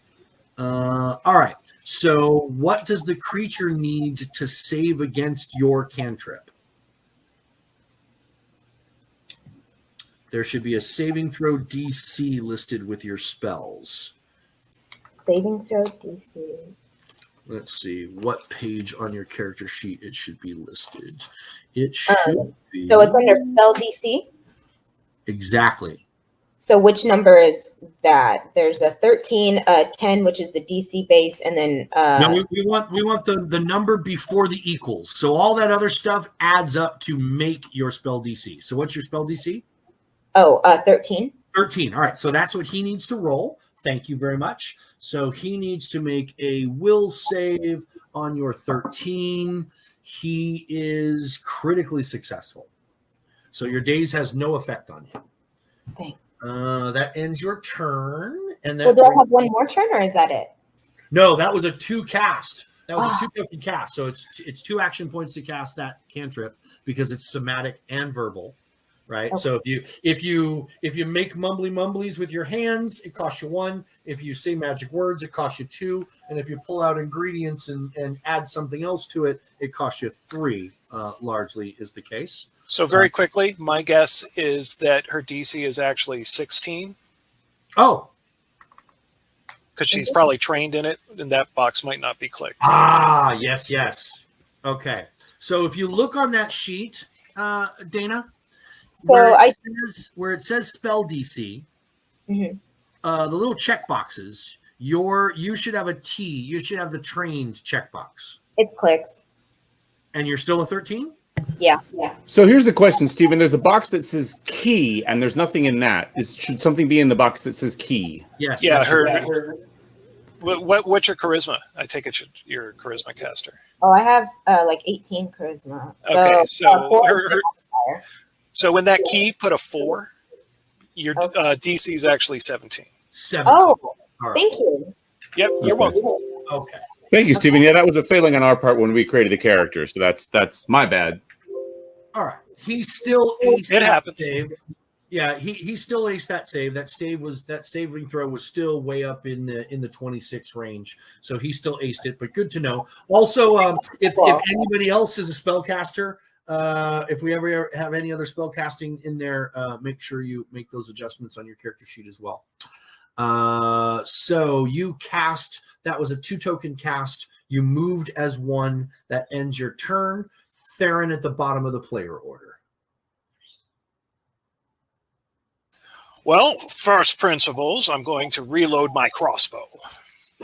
All right. So what does the creature need to save against your cantrip? There should be a saving throw DC listed with your spells. Saving throw DC. Let's see what page on your character sheet it should be listed. It should be. So it's under spell DC? Exactly. So which number is that? There's a 13, a 10, which is the DC base, and then No, we want the number before the equals. So all that other stuff adds up to make your spell DC. So what's your spell DC? 13. 13. All right. So that's what he needs to roll. Thank you very much. So he needs to make a will save on your 13. He is critically successful. So your daze has no effect on him. Okay. That ends your turn. And So then do I have 1 more turn, or is that it? no, that was a 2 cast. That was a 2-token cast. So it's 2 action points to cast that cantrip because it's somatic and verbal, right? Okay. So if you make mumbly mumblies with your hands, it costs you 1. If you say magic words, it costs you 2. And if you pull out ingredients and add something else to it, it costs you 3. Largely is the case. So very quickly, my guess is that her DC is actually 16 Oh, because she's probably trained in it, and that box might not be clicked. yes. Okay. So if you look on that sheet, Dana, So where it says spell DC, Mhm. The little check boxes, you should have a T. You should have the trained checkbox. It's clicked. And you're still a 13? Yeah. So here's the question, Stephen. There's a box that says key, and there's nothing in that. Should something be in the box that says key? Yes. Yeah, her. what's your charisma? I take it you're a charisma caster. Oh, I have like 18 charisma. Okay, so four so when that key put a 4, your DC is actually 17. 17. Oh, All right. thank you. Yep, you're welcome. Okay. Thank you, Stephen. Yeah, that was a failing on our part when we created the character, so that's my bad. All right. He's still It happens. Save. Yeah, he still aced that save. That saving throw was still way up in the 26 range. So he still aced it, but good to know. Also, if anybody else is a spellcaster, if we ever have any other spell casting in there, make sure you make those adjustments on your character sheet as well. So you cast, that was a 2-token cast. You moved as 1. That ends your turn. Theron at the bottom of the player order. Well, first principles, I'm going to reload my crossbow.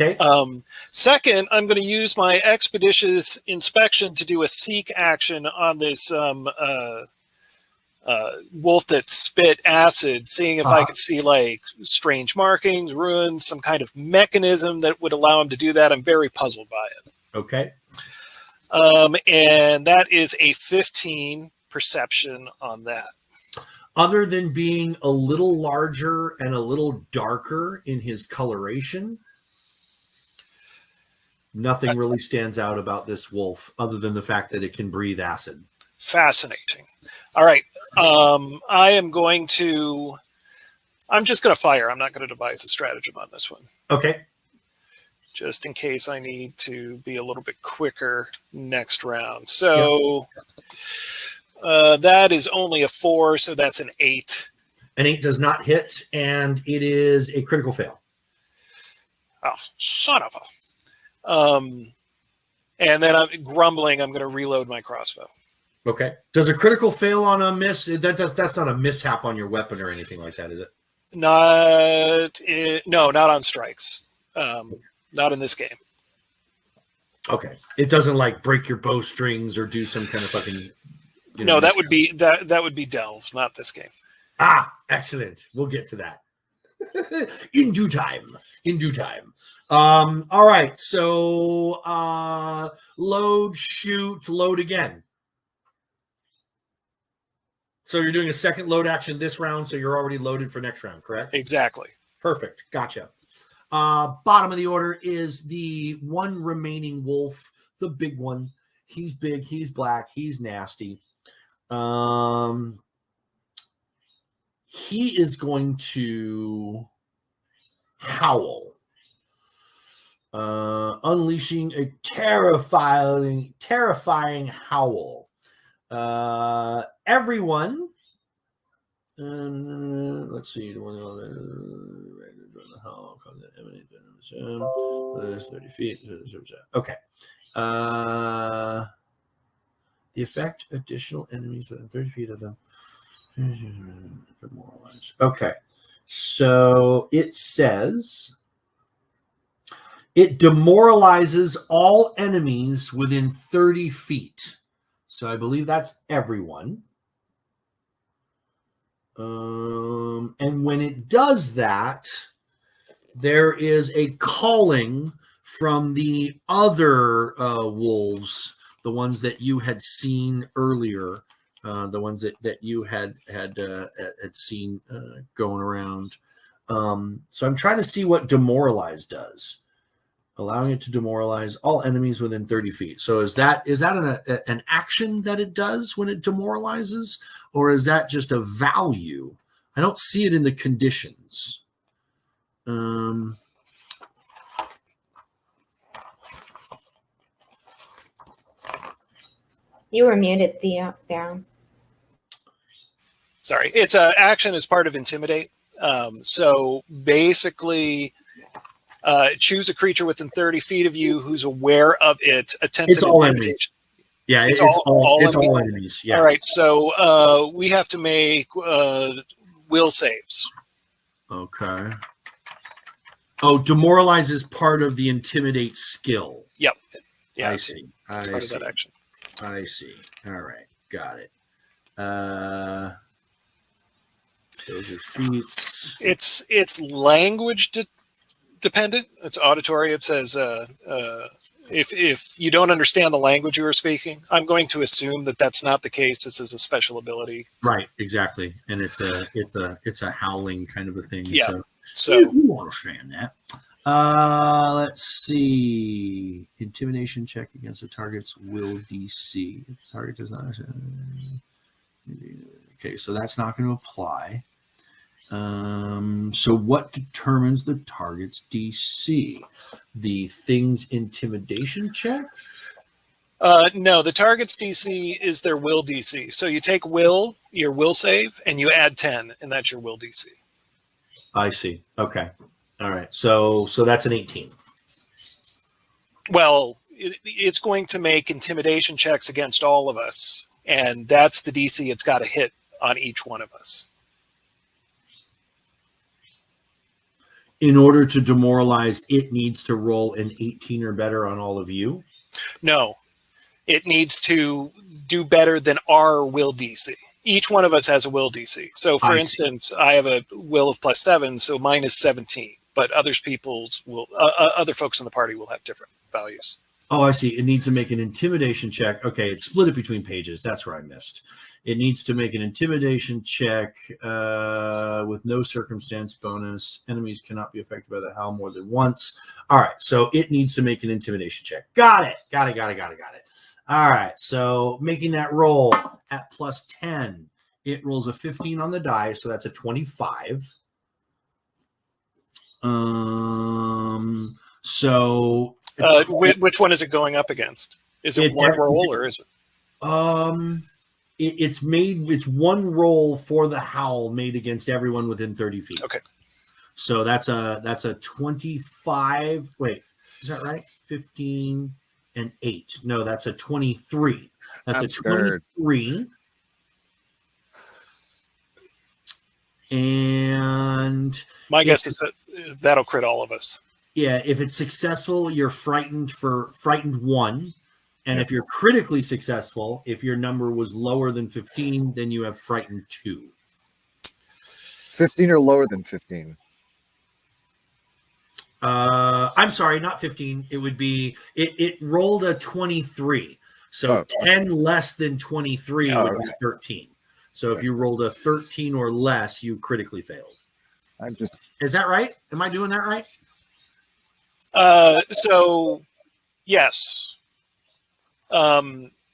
Okay. Second, I'm going to use my expeditious inspection to do a seek action on this wolf that spit acid, seeing if I could see like strange markings, ruins, some kind of mechanism that would allow him to do that. I'm very puzzled by it. Okay. And that is a 15 perception on that. Other than being a little larger and a little darker in his coloration, nothing really stands out about this wolf other than the fact that it can breathe acid. Fascinating. All right. I'm just going to fire. I'm not going to devise a stratagem on this one. Okay. Just in case I need to be a little bit quicker next round. So that is only a 4, so that's an 8. An 8 does not hit, and it is a critical fail. Oh, son of a. And then I'm grumbling, I'm going to reload my crossbow. Okay. Does a critical fail on a miss? That's not a mishap on your weapon or anything like that, is it? No, not on strikes. Not in this game. Okay. It doesn't like break your bowstrings or do some kind of fucking. No, that would be Delve, not this game. Ah, excellent. We'll get to that in due time. In due time. All right. So load, shoot, load again. So you're doing a second load action this round, so you're already loaded for next round, correct? Exactly. Perfect. Gotcha. Bottom of the order is the one remaining wolf, the big one. He's big, he's black, he's nasty. He is going to howl, unleashing a terrifying howl. Everyone, let's see, there's 30 feet. Okay. The effect, additional enemies within 30 feet of them. Demoralize. Okay. So it says it demoralizes all enemies within 30 feet. So I believe that's everyone. And when it does that, there is a calling from the other wolves, the ones that you had seen earlier, the ones that you had seen going around. So I'm trying to see what demoralize does. Allowing it to demoralize all enemies within 30 feet. So is that an action that it does when it demoralizes, or is that just a value? I don't see it in the conditions. You were muted, Theron. Sorry, it's an action as part of Intimidate. So basically, choose a creature within 30 feet of you who's aware of it. Attempt it's all enemies. Yeah, it's all enemies. Yeah. All right, so we have to make will saves. Okay. Oh, demoralize is part of the Intimidate skill. Yep. Yeah, I see. It's part of that action. I see. All right. Got it. Those are feats. It's language dependent. It's auditory. It says if you don't understand the language you are speaking, I'm going to assume that that's not the case. This is a special ability. Right. Exactly. And it's a howling kind of a thing. Yeah. So you understand that. Let's see. Intimidation check against the target's will DC. If the target does not understand. Okay, so that's not going to apply. So what determines the target's DC? The thing's intimidation check? No, the target's DC is their will DC. So you take your will save, and you add 10, and that's your will DC. I see. Okay. All right. So that's an 18. Well, it's going to make intimidation checks against all of us, and that's the DC it's got to hit on each one of us. In order to demoralize, it needs to roll an 18 or better on all of you? No, it needs to do better than our will DC. Each one of us has a will DC. So, for instance, I have a will of +7, so mine is 17. But other folks in the party will have different values. Oh, I see. It needs to make an intimidation check. Okay, it's split it between pages. That's where I missed. It needs to make an intimidation check with no circumstance bonus. Enemies cannot be affected by the howl more than once. All right, so it needs to make an intimidation check. Got it. All right, so making that roll at +10, it rolls a 15 on the die, so that's a 25. So which one is it going up against? Is it one roll or is it? It's one roll for the howl made against everyone within 30 feet. Okay. So that's a 25. Wait, is that right? 15 and 8. No, that's a 23. That's a 23. And my guess is that'll crit all of us. Yeah, if it's successful, you're frightened 1. And if you're critically successful, if your number was lower than 15, then you have frightened 2. 15 or lower than 15. I'm sorry, not 15. It would be it rolled a 23. So 10 less than 23 would be 13. So if you rolled a 13 or less, you critically failed. Is that right? Am I doing that right? So yes.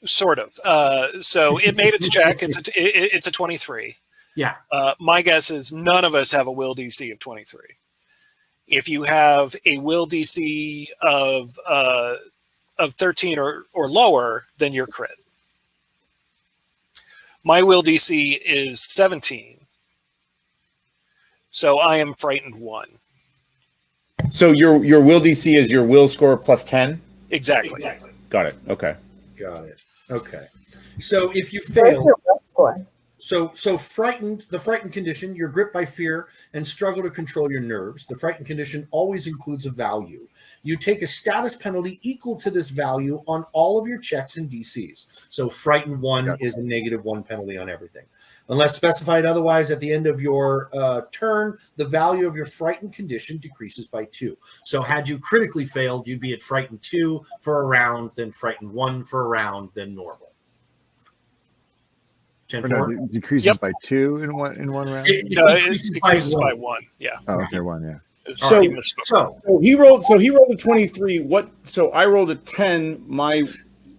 Sort of. So it made its check. It's a 23. Yeah. My guess is none of us have a will DC of 23. If you have a will DC of 13 or lower, then you're crit. My will DC is 17. So I am frightened 1. So your will DC is your will score +10? Exactly. Got it. Okay. Got it. Okay. So if you fail, so frightened, the frightened condition, you're gripped by fear and struggle to control your nerves. The frightened condition always includes a value. You take a status penalty equal to this value on all of your checks and DCs. So frightened 1 is a -1 penalty on everything. Unless specified otherwise, at the end of your turn, the value of your frightened condition decreases by 2. So had you critically failed, you'd be at frightened 2 for a round, then frightened 1 for a round, then normal. 10-4? It decreases by 2 in one round? It decreases by 1. Yeah. Oh, okay, 1, yeah. So he rolled a 23. So I rolled a 10. No,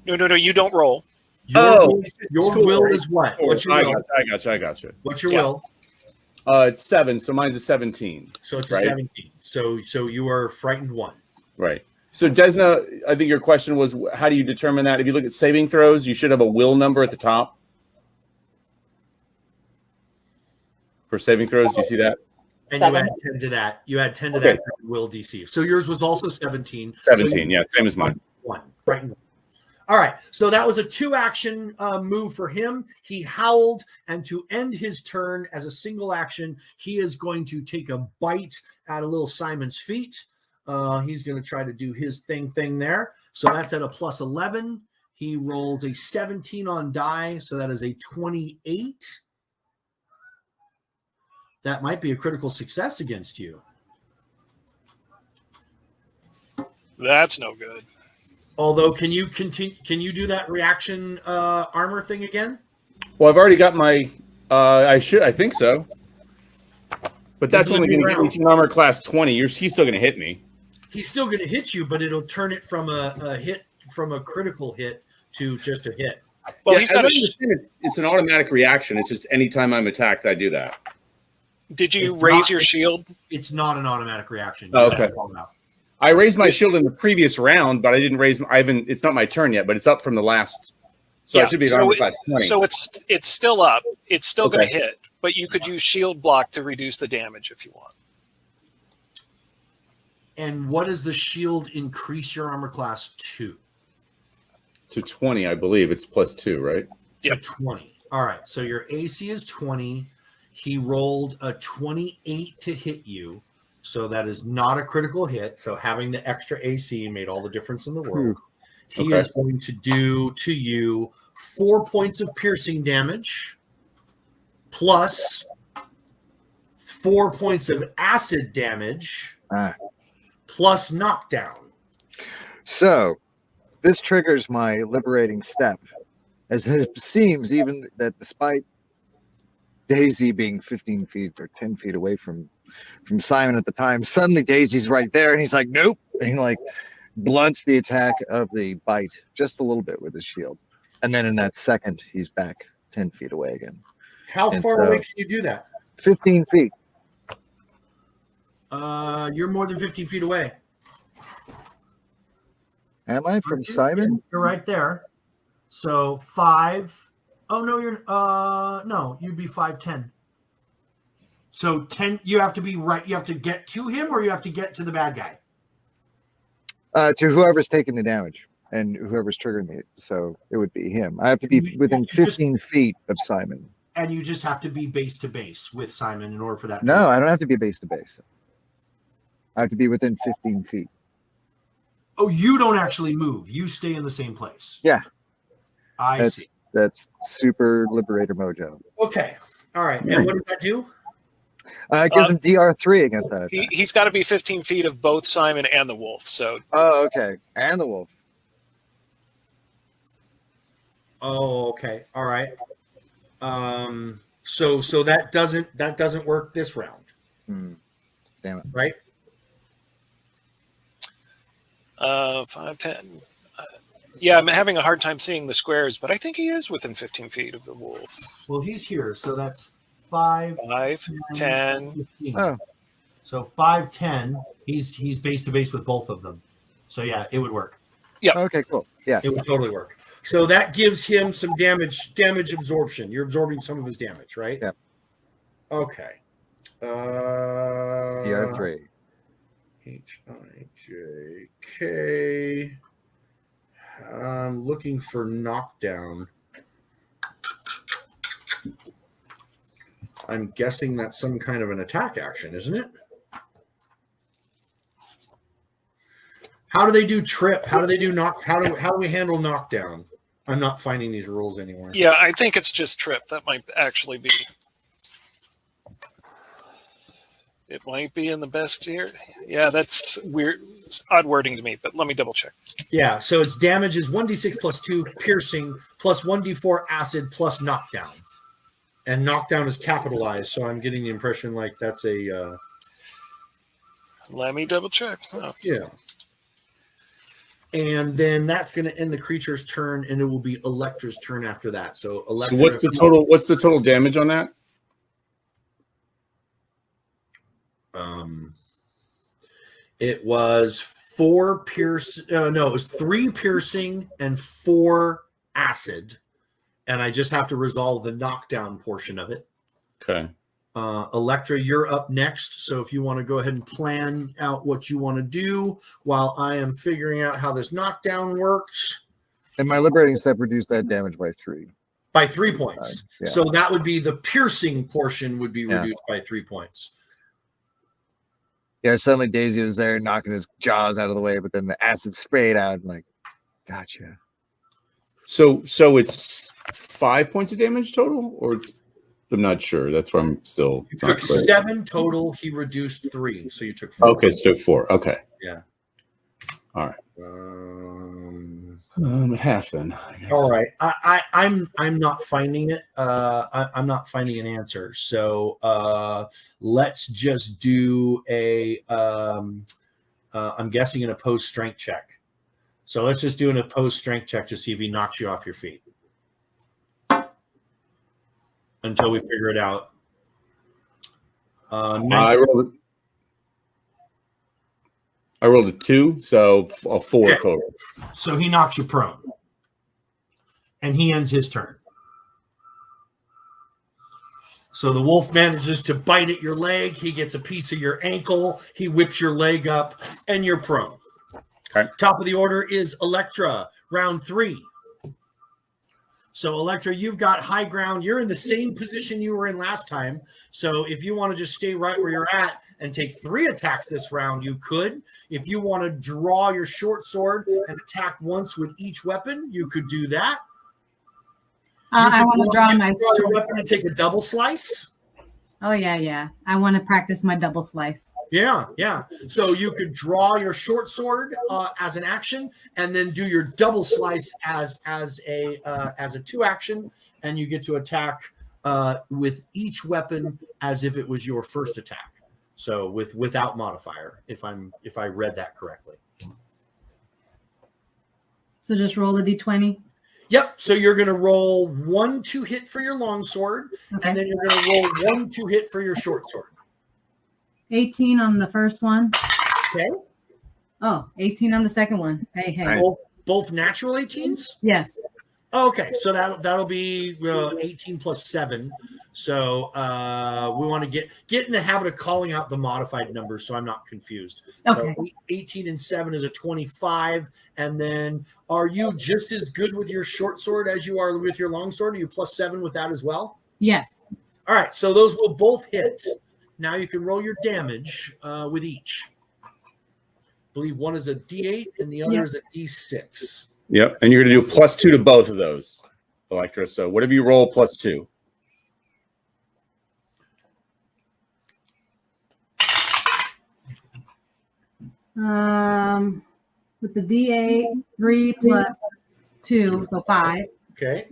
you don't roll. Your will is what? What's your will? I got you. What's your will? It's 7, so mine's a 17. So it's a 17. So you are frightened 1. Right. So Desna, I think your question was, how do you determine that? If you look at saving throws, you should have a will number at the top. For saving throws, do you see that? And you add 10 to that. You add 10 to that for will DC. So yours was also 17. 17, yeah, same as mine. 1. Frightened 1. All right, so that was a 2-action move for him. He howled, and to end his turn as a single action, he is going to take a bite out of little Simon's feet. He's going to try to do his thing there. So that's at a +11. He rolls a 17 on die, so that is a 28. That might be a critical success against you. That's no good. Although, can you continue? Can you do that reaction armor thing again? Well, I've already got my. I think so. But that's only going to get me to armor class 20. He's still going to hit me. He's still going to hit you, but it'll turn it from a hit, from a critical hit to just a hit. Well, yeah, it's an automatic reaction. It's just anytime I'm attacked, I do that. Did you It's raise not- your shield? It's not an automatic reaction. Oh, You have okay. to call it out. I raised my shield in the previous round, but I didn't raise. I haven't. It's not my turn yet, but it's up from the last. So I should be at armor class 20. So it's still up. It's still going Okay. to hit, but you could use shield block to reduce the damage if you want. And what does the shield increase your armor class to? To 20, I believe it's +2, right? Yep. To 20. All right. So your AC is 20. He rolled a 28 to hit you. So that is not a critical hit. So having the extra AC made all the difference in the world. He Okay. is going to do to you 4 points of piercing damage plus 4 points of acid damage Ah. plus knockdown. So this triggers my liberating step, as it seems even that despite Daisy being 15 feet or 10 feet away from Simon at the time, suddenly Daisy's right there, and he's like, nope, and he like blunts the attack of the bite just a little bit with his shield, and then in that second he's back 10 feet away again. How And far so- away can you do that? 15 feet. You're more than 15 feet away. Am I from Simon? You're right there. So 5. Oh no, you're no, you'd be 5'10". So 10, you have to be right. You have to get to him, or you have to get to the bad guy. To whoever's taking the damage and whoever's triggering me. So it would be him. I have to be within You just- 15 feet of Simon. And you just have to be base to base with Simon in order for that. No, I don't have to be base to base. I have to be within 15 feet. Oh, you don't actually move. You stay in the same place. Yeah. I That's see. that's super liberator mojo. Okay. All right. And what does that do? It gives him DR3 against that attack. He's got to be 15 feet of both Simon and the wolf. So Oh, okay. And the wolf. Oh, okay. All right. So that doesn't work this round, Damn it. right? 5, 10. Yeah, I'm having a hard time seeing the squares, but I think he is within 15 feet of the wolf. Well, he's here, so that's 5, 5, 10. 15. Oh. So 5, 10. He's base to base with both of them. So yeah, it would work. Okay, cool. Yeah. It would totally work. So that gives him some damage absorption. You're absorbing some of his damage, right? Yep. Okay. DR3. Hijk. I'm looking for knockdown. I'm guessing that's some kind of an attack action, isn't it? How do they do trip? How do they do knock? How do we handle knockdown? I'm not finding these rules anywhere. Yeah, I think it's just trip. That might actually be. It might be in the best here. Yeah, that's weird. It's odd wording to me, but let me double check. Yeah, so its damage is 1d6 plus 2 piercing plus 1d4 acid plus knockdown. And knockdown is capitalized, so I'm getting the impression like that's a Let me double check. Oh. yeah. And then that's going to end the creature's turn, and it will be Elektra's turn after that. So Elektra. So what's the total damage on that? It was 4 pierce. No, it was 3 piercing and 4 acid, and I just have to resolve the knockdown portion of it. Okay. Elektra, you're up next. So if you want to go ahead and plan out what you want to do while I am figuring out how this knockdown works. And my liberating step reduced that damage by 3. By 3 points. Yeah. So that would be the piercing portion would be Yeah. reduced by 3 points. Yeah, suddenly Daisy was there knocking his jaws out of the way, but then the acid sprayed out. And like, gotcha. So it's 5 points of damage total, or I'm not sure. That's where I'm still. You not took clear. 7 total. He reduced 3. So you took 4. Okay, so 4. Okay. Yeah. All right. Half then. I guess. All right. I'm not finding it. I'm not finding an answer. So let's just do a I'm guessing an opposed strength check. So let's just do an opposed strength check to see if he knocks you off your feet. Until we figure it out. I rolled a 2, so a 4 Okay. total. So he knocks you prone. And he ends his turn. So the wolf manages to bite at your leg. He gets a piece of your ankle. He whips your leg up, and you're prone. Okay. Top of the order is Elektra, round 3. So, Elektra, you've got high ground. You're in the same position you were in last time. So if you want to just stay right where you're at and take 3 attacks this round, you could. If you want to draw your short sword and attack once with each weapon, you could do that. I want to draw my your sword. weapon and take a double slice. Oh, yeah. I want to practice my double slice. Yeah. So you could draw your short sword as an action, and then do your double slice as a 2 action, and you get to attack with each weapon as if it was your first attack. So without modifier, if I read that correctly. So just roll a d20. Yep. So you're going to roll 1 to hit for your longsword, Okay. and then you're going to roll 1 to hit for your short sword. 18 on the first one. Okay. Oh, 18 on the second one. Hey. Right. Both natural 18s? Yes. Okay, so that'll be 18 plus 7. So we want to get in the habit of calling out the modified numbers so I'm not confused. Okay. So 18 and 7 is a 25. And then are you just as good with your short sword as you are with your long sword? Are you plus 7 with that as well? Yes. All right, so those will both hit. Now you can roll your damage with each. I believe one is a D8 and the other is a D6. Yep, and you're going to do +2 to both of those, Elektra. So whatever you roll, +2. With the D8, 3 plus 2, so 5. Okay,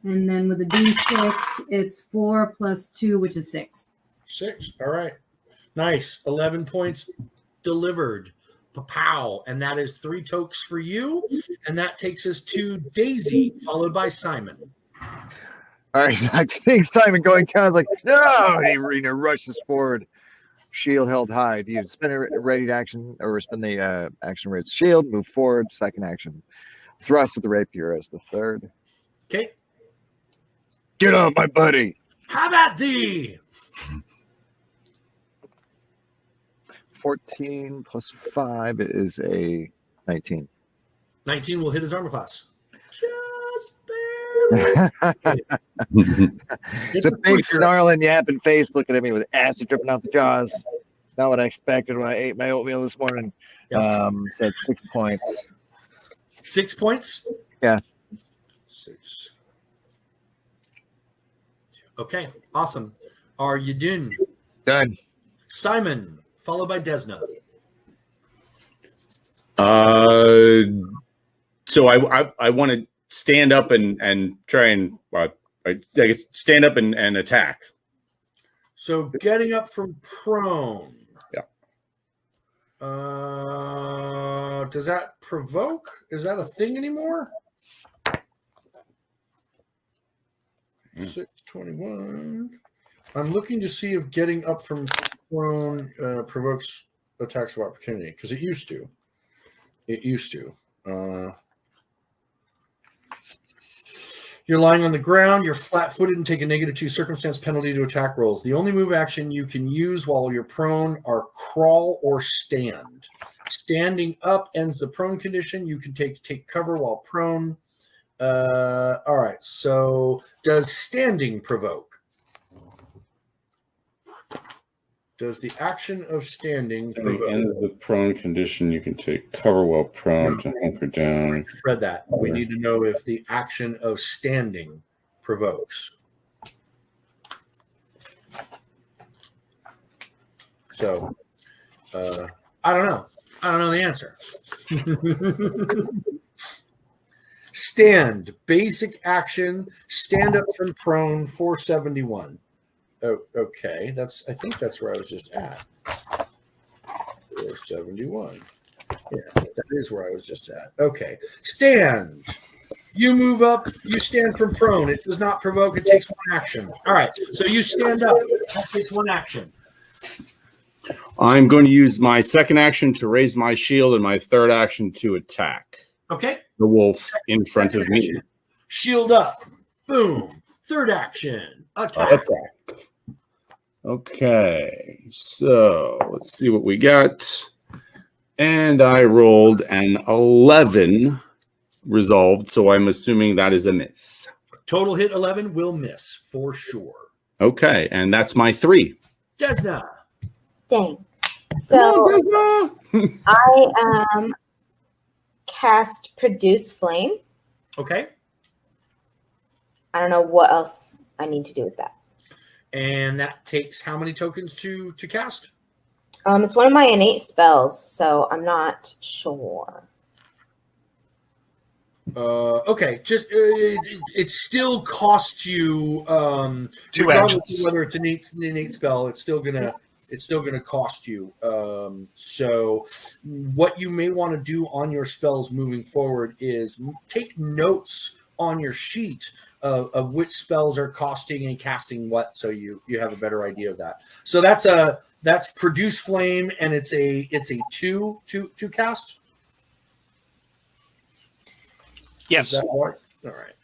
And then with the D6, it's 4 plus 2, which is 6. 6. All right, nice. 11 points delivered. Pow, and that is 3 tokes for you, and that takes us to Daisy, followed by Simon. All right, I think Simon going down is like, no, he rushes forward. Shield held high. Do you spin a ready to action or spin the action raise shield? Move forward. Second action. Thrust with the rapier as the third. Okay, Get up, my buddy. how about thee? 14 plus 5 is a 19. 19 will hit his armor class. Just barely. It's a big snarling, yapping face looking at me with acid dripping off the jaws. It's not what I expected when I ate my oatmeal this morning. Yep. So it's 6 points. 6 points? Yeah. 6. Okay, awesome. Are you done? Done. Simon, followed by Desna. So I want to stand up and try and I guess stand up and attack. So getting up from prone. Yeah. Does that provoke? Is that a thing anymore? 621. I'm looking to see if getting up from prone provokes attacks of opportunity, because it used to. You're lying on the ground, you're flat-footed, and take a -2 circumstance penalty to attack rolls. The only move action you can use while you're prone are crawl or stand. Standing up ends the prone condition. You can take cover while prone. All right, so does standing provoke? Does the action of standing At the provoke? end of the prone condition, you can take cover while prone to hunker down. Read that. We need to know if the action of standing provokes. So, I don't know. I don't know the answer. Stand, basic action, stand up from prone, 471. Oh, okay, I think that's where I was just at. 471. Yeah, that is where I was just at. Okay, stand. You move up, you stand from prone. It does not provoke, it takes 1 action. All right, so you stand up. That takes 1 action. I'm going to use my second action to raise my shield and my third action to attack Okay. the wolf in front of me. Action. Shield up. Boom. Third action. Attack. Attack. Okay, so let's see what we got. And I rolled an 11 resolved, so I'm assuming that is a miss. Total hit 11 will miss for sure. Okay, and that's my 3. Desna. Dang. So I cast Produce Flame. Okay. I don't know what else I need to do with that. And that takes how many tokens to cast? It's one of my innate spells, so I'm not sure. Okay, just it still costs you 2 regardless actions. of whether it's an innate spell. It's still gonna cost you. So what you may want to do on your spells moving forward is take notes on your sheet of which spells are costing and casting what, so you have a better idea of that. So that's Produce Flame, and it's a 2 to cast. Yes. Is that right? All right.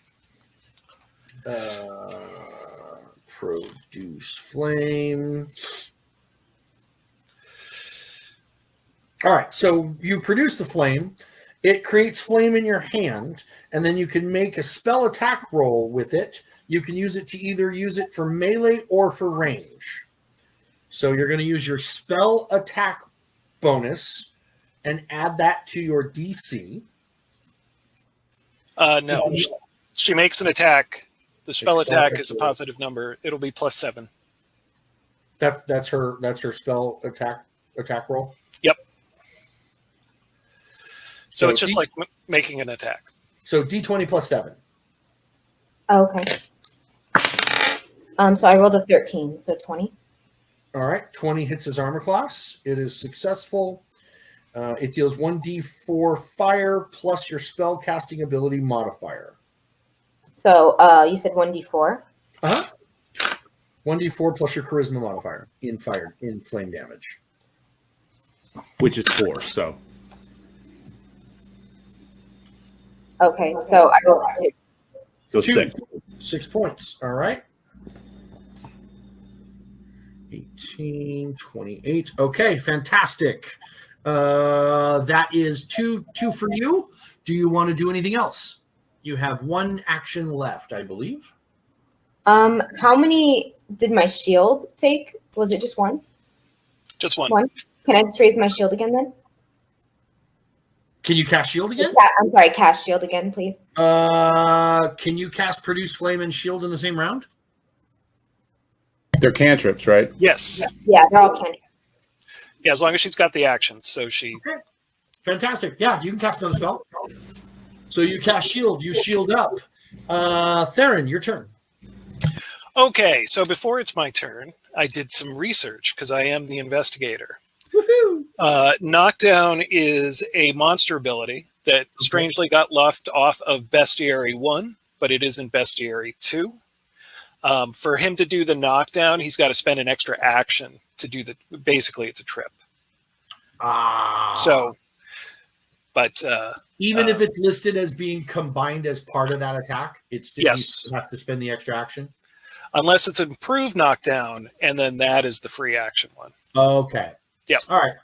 Produce Flame. All right, so you produce the flame. It creates flame in your hand, and then you can make a spell attack roll with it. You can use it to either use it for melee or for range. So you're going to use your spell attack bonus and add that to your DC. No. She makes an attack. The spell attack is a positive number. It'll be +7. That's her spell attack roll. Yep. So it's just like making an attack. So D20 +7. Okay. So I rolled a 13, so 20. All right, 20 hits his armor class. It is successful. It deals 1d4 fire plus your spell casting ability modifier. So you said 1d4? Uh-huh. 1d4 plus your charisma modifier in flame damage. Which is 4, so. Okay, so I rolled 2. So 2. 6. 6 points. All right. 18, 28. Okay, fantastic. That is two for you. Do you want to do anything else? You have 1 action left, I believe. How many did my shield take? Was it just 1? Just 1. 1? Can I just raise my shield again then? Can you cast shield again? Yeah, I'm sorry, cast shield again, please. Can you cast produce flame and shield in the same round? They're cantrips, right? Yes. Yeah, they're all cantrips. Yeah, as long as she's got the actions. So she. Okay. Fantastic. Yeah, you can cast another spell. So you cast shield. You shield up. Theron, your turn. Okay, so before it's my turn, I did some research because I am the investigator. Woohoo! Knockdown is a monster ability that strangely got left off of Bestiary 1, but it is in Bestiary 2. For him to do the knockdown, he's got to spend an extra action to do the. Basically, it's a trip. So, but even if it's listed as being combined as part of that attack, it still Yes. has to spend the extra action. Unless it's improved knockdown, and then that is the free action one. Okay. Yep. All right.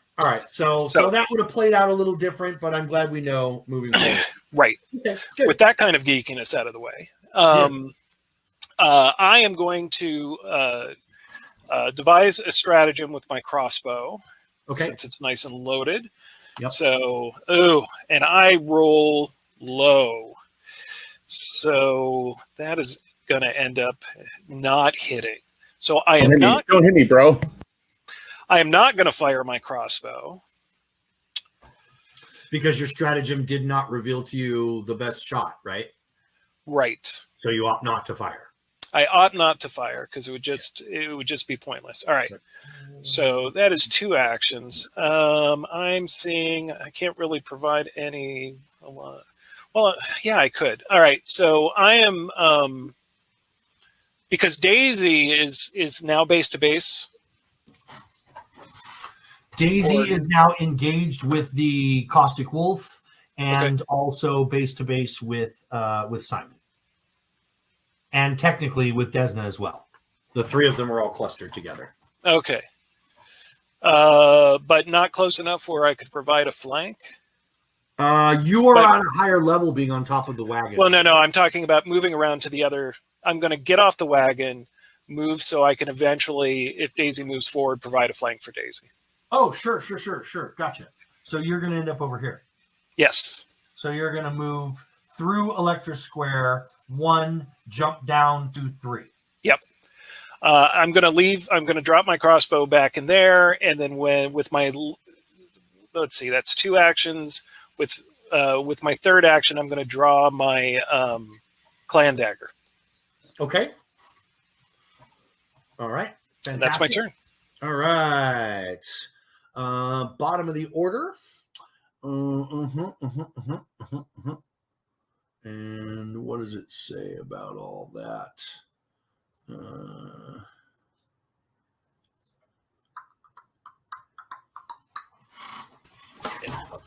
So that would have played out a little different, but I'm glad we know moving forward. Right. Okay, good. With that kind of geekiness out of the way, I am going to devise a stratagem with my crossbow, since it's nice and loaded. Yep. So, and I roll low. So that is going to end up not hitting. So I am not. Don't hit me, bro. I am not going to fire my crossbow. Because your stratagem did not reveal to you the best shot, right? Right. So you ought not to fire. I ought not to fire because it would just be pointless. All right. So that is 2 actions. I'm seeing I can't really provide any. Well, yeah, I could. All right. So I am because Daisy is now base to base. Daisy Or- is now engaged with the Caustic Wolf and also base to base with Simon. And technically with Desna as well. The three of them are all clustered together. Okay. But not close enough where I could provide a flank? You are on a higher level being on top of the wagon. Well, no. I'm talking about moving around to the other. I'm going to get off the wagon, move so I can eventually, if Daisy moves forward, provide a flank for Daisy. Oh, sure. Gotcha. So you're going to end up over here. Yes. So you're going to move through Elektra Square, 1, jump down to 3. Yep. I'm going to leave. I'm going to drop my crossbow back in there. And then with my, let's see, that's 2 actions. With my third action, I'm going to draw my clan dagger. Okay. All right. Fantastic. And that's my turn. All right. Bottom of the order. And what does it say about all that?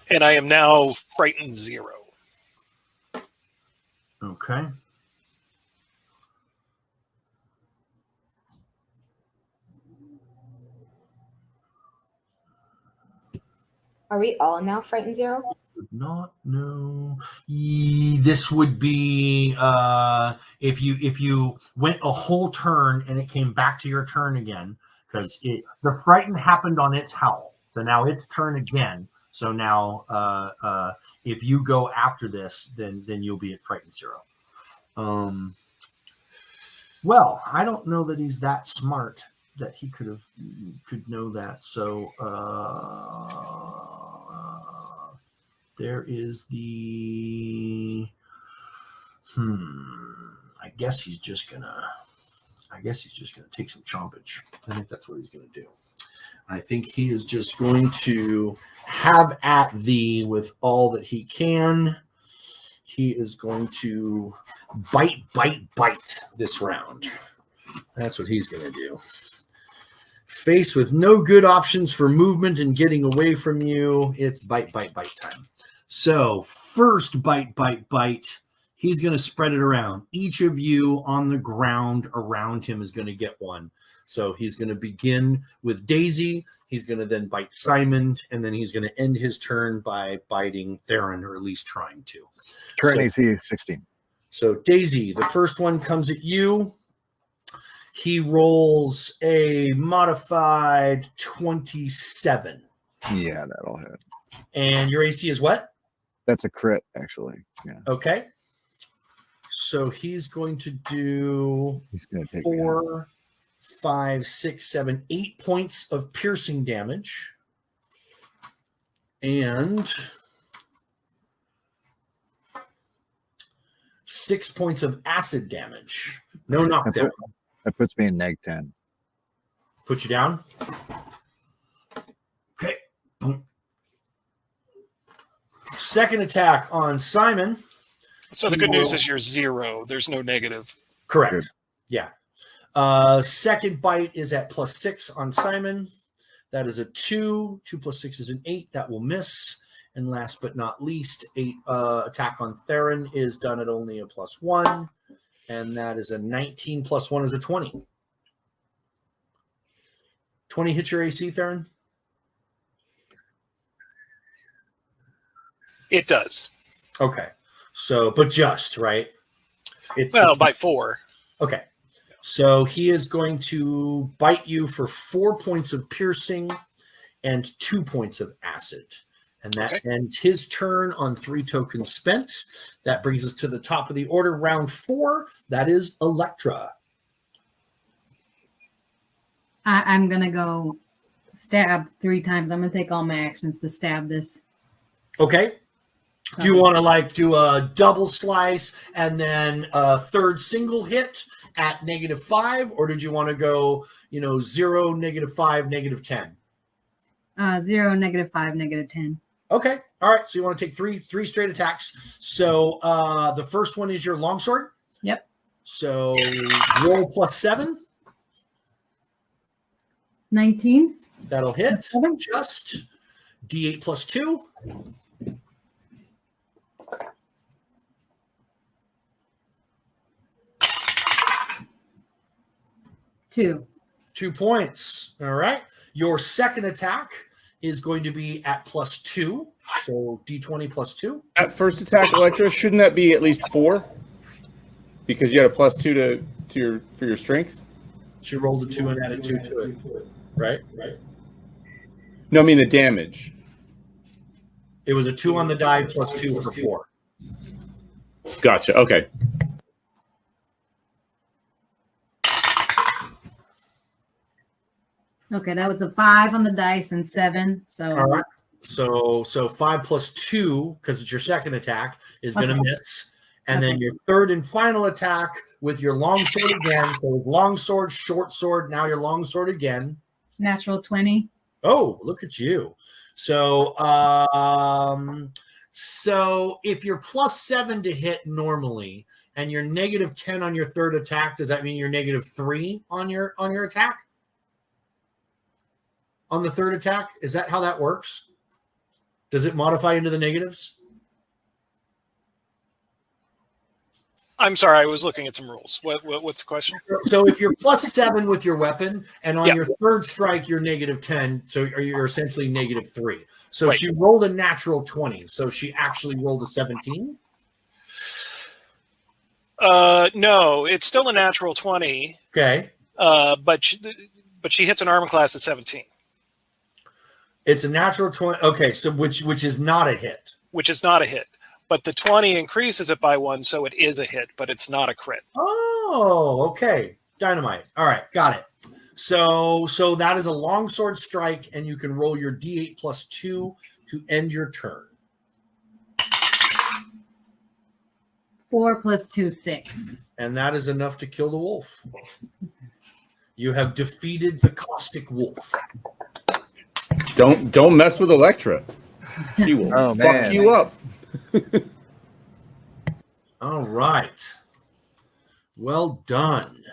And I am now frightened 0. Okay. Are we all now frightened 0? Would not know. This would be if you went a whole turn and it came back to your turn again, because the frighten happened on its howl. So now it's turn again. So now if you go after this, then you'll be at frightened 0. Well, I don't know that he's that smart that he could know that. So there is the I guess he's just gonna take some chompage. I think that's what he's gonna do. I think he is just going to have at thee with all that he can. He is going to bite this round. That's what he's going to do. Faced with no good options for movement and getting away from you, it's bite time. So first bite. He's going to spread it around. Each of you on the ground around him is going to get one. So he's going to begin with Daisy. He's going to then bite Simon, and then he's going to end his turn by biting Theron, or at least trying to. Turn AC is 16. So Daisy, the first one comes at you. He rolls a modified 27. Yeah, that'll hit. And your AC is what? That's a crit, actually. Yeah. Okay. So he's going to do He's going to take 4, 5, 6, 7, 8 points of piercing damage. And 6 points of acid damage. No knockdown. That puts me in -10. Put you down. Okay. Boom. Second attack on Simon. So the good news is you're 0. There's no negative. Correct. Good. Yeah. Second bite is at +6 on Simon. That is a 2. 2 + 6 is an 8. That will miss. And last but not least, attack on Theron is done at only a +1. And that is a 19 + 1 is a 20. 20 hits your AC, Theron? It does. Okay. So, but just, right? It's By 4. Okay. So he is going to bite you for 4 points of piercing and 2 points of acid. And that ends his turn on 3 tokens spent. That brings us to the top of the order, round 4. That is Elektra. I'm going to go stab 3 times. I'm going to take all my actions to stab this. Okay. Do you want to do a double slice and then a third single hit at -5? Or did you want to go, 0, -5, -10? 0, -5, -10. Okay. All right. So you want to take three straight attacks. So the first one is your longsword. Yep. So roll +7. 19. That'll hit. Seven. Just D8 plus 2. Two. 2 points. All right. Your second attack is going to be at plus 2. So D20 plus 2. At first attack, Elektra, shouldn't that be at least 4? Because you had a plus 2 for your strength. She rolled a 2 and added 2 to it. Right? No, I mean the damage. It was a 2 on the die plus 2 for 4. Gotcha. Okay. Okay, that was a 5 on the dice and 7. So All right. So 5 plus 2, because it's your second attack, is going to Okay. miss. And then Okay. your third and final attack with your long sword again. So long sword, short sword, now your long sword again. natural 20. Oh, look at you. So so if you're plus 7 to hit normally and you're negative 10 on your third attack, does that mean you're negative 3 on your attack? On the third attack? Is that how that works? Does it modify into the negatives? I'm sorry, I was looking at some rules. What's the question? So if you're plus 7 with your weapon, and on Yeah. your third strike you're negative 10, so you're essentially negative 3. So Right. she rolled a natural 20. So she actually rolled a 17. No, it's still a natural 20, Okay. but she hits an armor class at 17, It's a natural 20. Okay, so which is not a hit. which is not a hit. But the 20 increases it by 1, so it is a hit, but it's not a crit. Oh, okay. Dynamite. All right, got it. So that is a longsword strike, and you can roll your D8 plus 2 to end your turn. 4 plus 2, 6. And that is enough to kill the wolf. You have defeated the caustic wolf. Don't mess with Elektra. She will Oh, fuck man. you up. All right. Well done.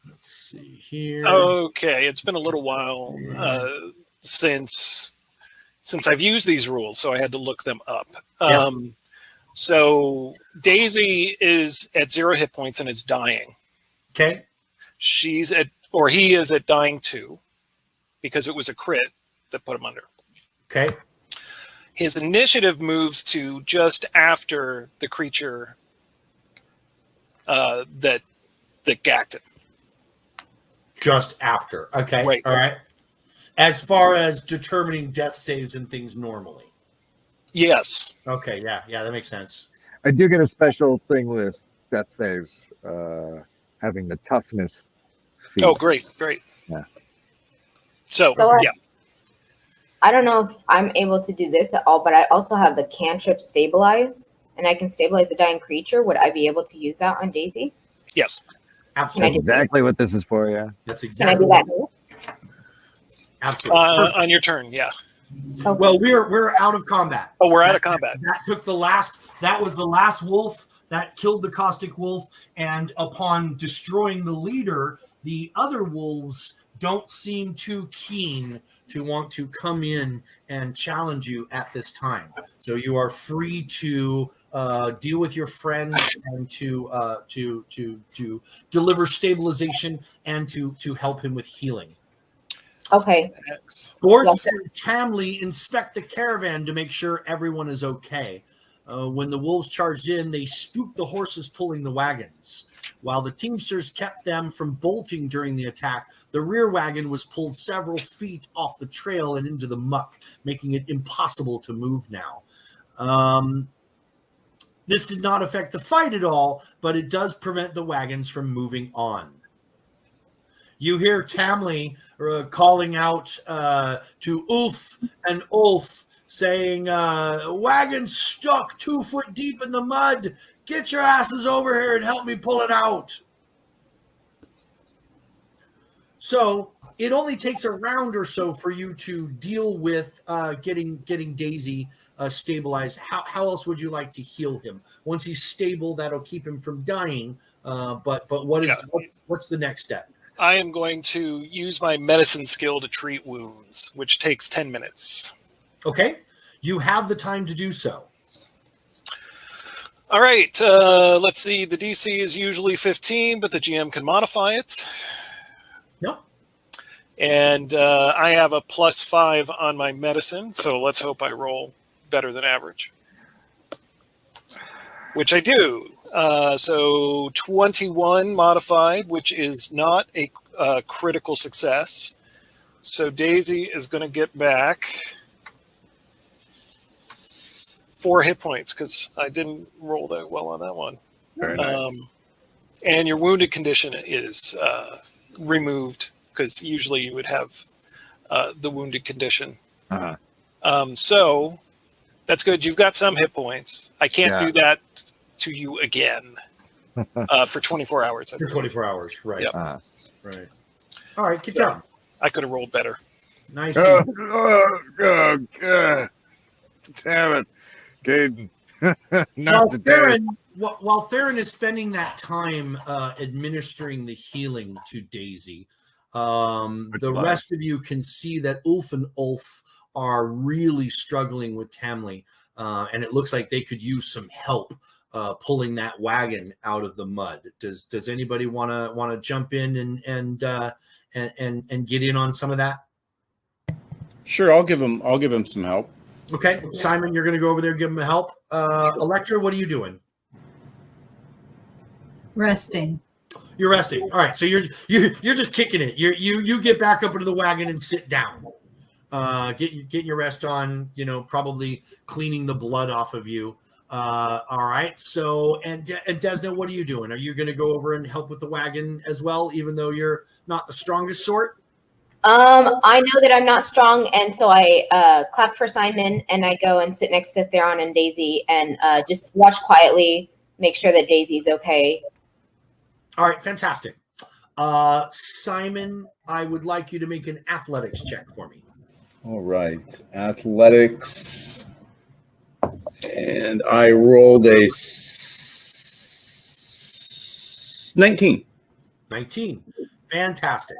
Let's see here. Okay, it's been a little while since I've used these rules, so I had to look them up. Yeah. So Daisy is at 0 hit points and is dying. Okay. He is at dying 2 because it was a crit that put him under. Okay. His initiative moves to just after the creature that gacked him. Just after. Okay. Right. All right. As far as determining death saves and things normally. Yes. Okay. Yeah. Yeah. That makes sense. I do get a special thing with death saves, having the toughness feat. Oh, great. Yeah. So yeah. I don't know if I'm able to do this at all, but I also have the cantrip stabilize, and I can stabilize a dying creature. Would I be able to use that on Daisy? Yes. That's Absolutely. exactly what this is for, yeah. That's Can I exactly. do that now? Absolutely. Perfect. On your turn, yeah. Okay. Well, we're out of combat. Oh, we're out of combat. That was the last wolf that killed the caustic wolf, and upon destroying the leader, the other wolves don't seem too keen to want to come in and challenge you at this time. So you are free to deal with your friend and to deliver stabilization and to help him with healing. Okay. Boris Yes, and Tamley inspect the caravan to make sure everyone is okay. When the wolves charged in, they spooked the horses pulling the wagons. While the teamsters kept them from bolting during the attack, the rear wagon was pulled several feet off the trail and into the muck, making it impossible to move now. This did not affect the fight at all, but it does prevent the wagons from moving on. You hear Tamley calling out to Ulf and Ulf, saying, "Wagon's stuck 2 foot deep in the mud. Get your asses over here and help me pull it out." So it only takes a round or so for you to deal with getting Daisy stabilized. How else would you like to heal him? Once he's stable, that'll keep him from dying. But what's the next step? I am going to use my medicine skill to treat wounds, which takes 10 minutes. Okay. You have the time to do so. All right. Let's see. The DC is usually 15, but the GM can modify it. Yep. And I have a +5 on my medicine, so let's hope I roll better than average. Which I do. So 21 modified, which is not a critical success. So Daisy is going to get back 4 hit points because I didn't roll that well on that one. Very nice. And your wounded condition is removed because usually you would have the wounded condition. Uh-huh. So that's good. You've got some hit points. I can't Yeah. do that to you again for 24 hours. For 24 hours, right. Yep. Uh-huh. Right. All right, good So- job. I could have rolled better. Nice. Damn it, Caden. Not today. While Theron is spending that time administering the healing to Daisy, the luck. rest of you can see that Ulf and Ulf are really struggling with Tamley, and it looks like they could use some help pulling that wagon out of the mud. Does anybody want to jump in and get in on some of that? Sure, I'll give him some help. Okay, Simon, you're going to go over there and give him a help. Elektra, what are you doing? Resting. You're resting. All right, so you're just kicking it. You get back up into the wagon and sit down. Getting your rest on. Probably cleaning the blood off of you. All right. So and Desna, what are you doing? Are you going to go over and help with the wagon as well, even though you're not the strongest sort? I know that I'm not strong, and so I clap for Simon, and I go and sit next to Theron and Daisy, and just watch quietly, make sure that Daisy's okay. All right, fantastic. Simon, I would like you to make an athletics check for me. All right, athletics, and I rolled a 19. 19. Fantastic.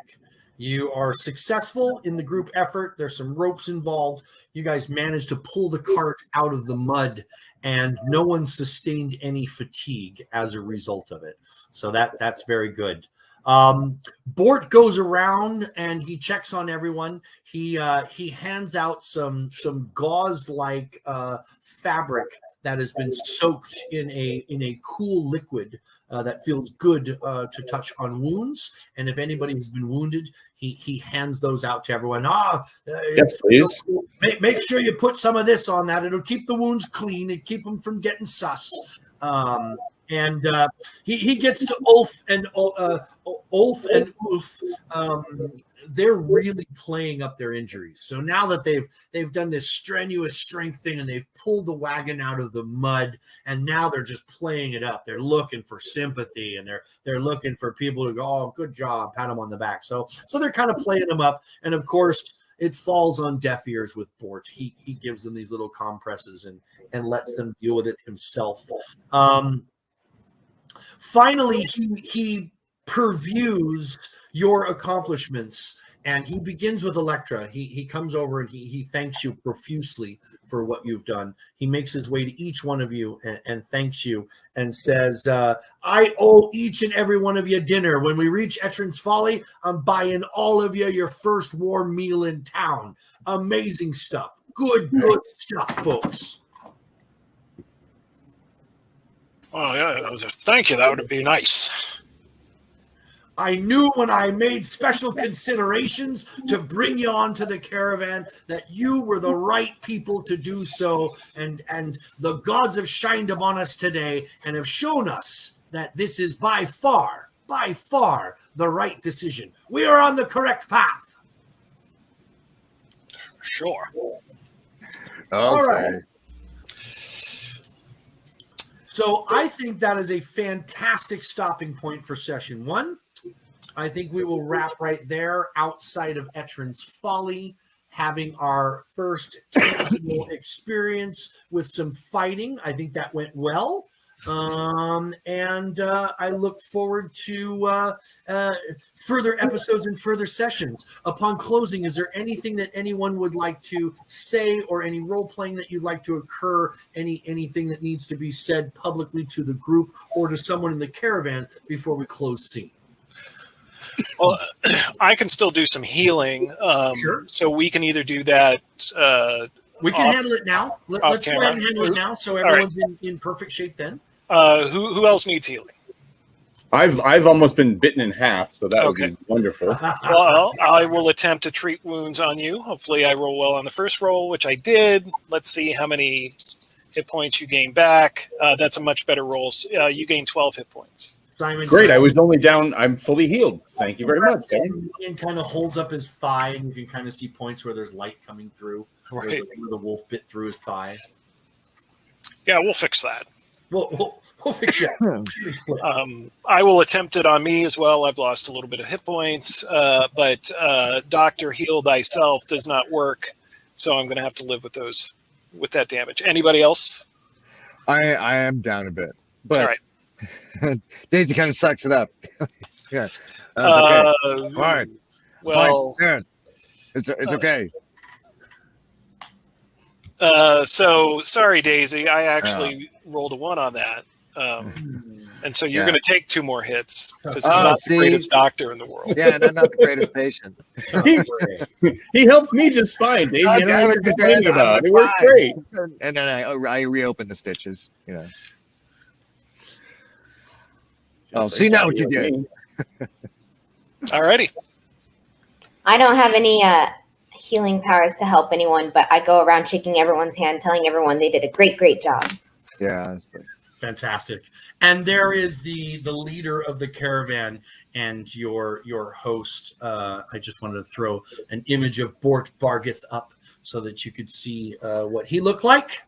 You are successful in the group effort. There's some ropes involved. You guys managed to pull the cart out of the mud, and no one sustained any fatigue as a result of it. So that's very good. Bort goes around and he checks on everyone. He hands out some gauze-like fabric that has been soaked in a cool liquid that feels good to touch on wounds. And if anybody has been wounded, he hands those out to everyone. Yes, please. Make sure you put some of this on that. It'll keep the wounds clean and keep them from getting sus. And he gets to Ulf and Ulf. They're really playing up their injuries. So now that they've done this strenuous strength thing and they've pulled the wagon out of the mud, and now they're just playing it up. They're looking for sympathy, and they're looking for people to go, "Oh, good job," pat them on the back. So they're kind of playing them up, and of course it falls on deaf ears with Bort. He gives them these little compresses and lets them deal with it himself. Finally, he purviews your accomplishments, and he begins with Elektra. He comes over and he thanks you profusely for what you've done. He makes his way to each one of you and thanks you and says, I owe each and every one of you dinner. When we reach Etrin's Folly, I'm buying all of you your first warm meal in town. Amazing stuff. Good stuff, folks. Oh, yeah. Thank you. That would be nice. I knew when I made special considerations to bring you onto the caravan that you were the right people to do so. And the gods have shined upon us today and have shown us that this is by far the right decision. We are on the correct path. Sure. All right. So I think that is a fantastic stopping point for session 1. I think we will wrap right there outside of Etrin's Folly, having our first tangible experience with some fighting. I think that went well. And I look forward to further episodes and further sessions. Upon closing, is there anything that anyone would like to say, or any role playing that you'd like to occur? Anything that needs to be said publicly to the group or to someone in the caravan before we close scene? Well, I can still do some healing. Sure. So we can either do that. We can handle it now. Let's go ahead and handle it now, so everyone's in perfect shape. Then, who else needs healing? I've almost been bitten in half, so that would be wonderful. Well, I will attempt to treat wounds on you. Hopefully, I roll well on the first roll, which I did. Let's see how many hit points you gain back. That's a much better roll. You gain 12 hit points. Simon, great. I was only down. I'm fully healed. Thank you very much. Ian kind of holds up his thigh, and you can kind of see points where there's light coming through. Right. Where the wolf bit through his thigh. Yeah, we'll fix that. We'll fix that. I will attempt it on me as well. I've lost a little bit of hit points, but Doctor Heal Thyself does not work, so I'm going to have to live with that damage. Anybody else? I am down a bit, but all right. Daisy kind of sucks it up. Yeah. Okay. All right. Well, fine. It's okay. So sorry, Daisy. I actually rolled a 1 on that, and so you're going to take 2 more hits because I'm not the greatest doctor in the world. Yeah, and I'm not the greatest patient. He helped me just fine, Daisy. I don't know what you're complaining about. It worked great. And then I reopened the stitches. You know. Oh, see now what you did. Alrighty. I don't have any healing powers to help anyone, but I go around shaking everyone's hand, telling everyone they did a great job. Yeah. Fantastic. And there is the leader of the caravan and your host. I just wanted to throw an image of Bort Bargith up so that you could see what he looked like.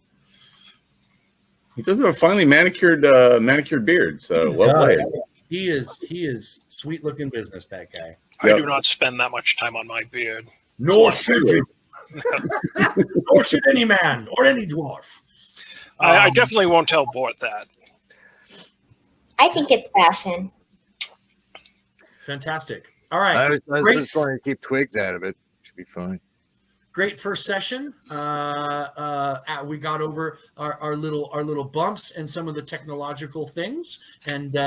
He does have a finely manicured beard, so well played. He is sweet looking business, that guy. I do not spend that much time on my beard. Nor should you. Nor should any man or any dwarf. I definitely won't tell Bort that. I think it's fashion. Fantastic. All right. I was just going to keep twigs out of it. Should be fine. Great first session. We got over our little bumps and some of the technological things, and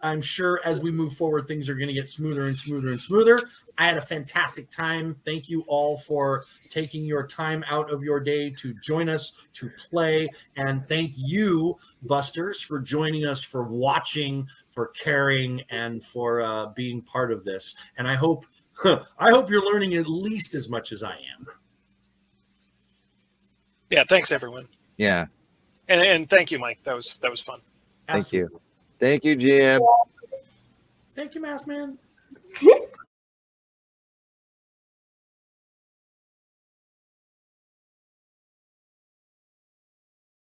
I'm sure as we move forward, things are going to get smoother and smoother and smoother. I had a fantastic time. Thank you all for taking your time out of your day to join us to play, and thank you, Busters, for joining us, for watching, for caring, and for being part of this. And I hope you're learning at least as much as I am. Yeah, thanks everyone. Yeah. And thank you, Mike. That was fun. Thank you. Thank you, Jim. Thank you, Mass Man.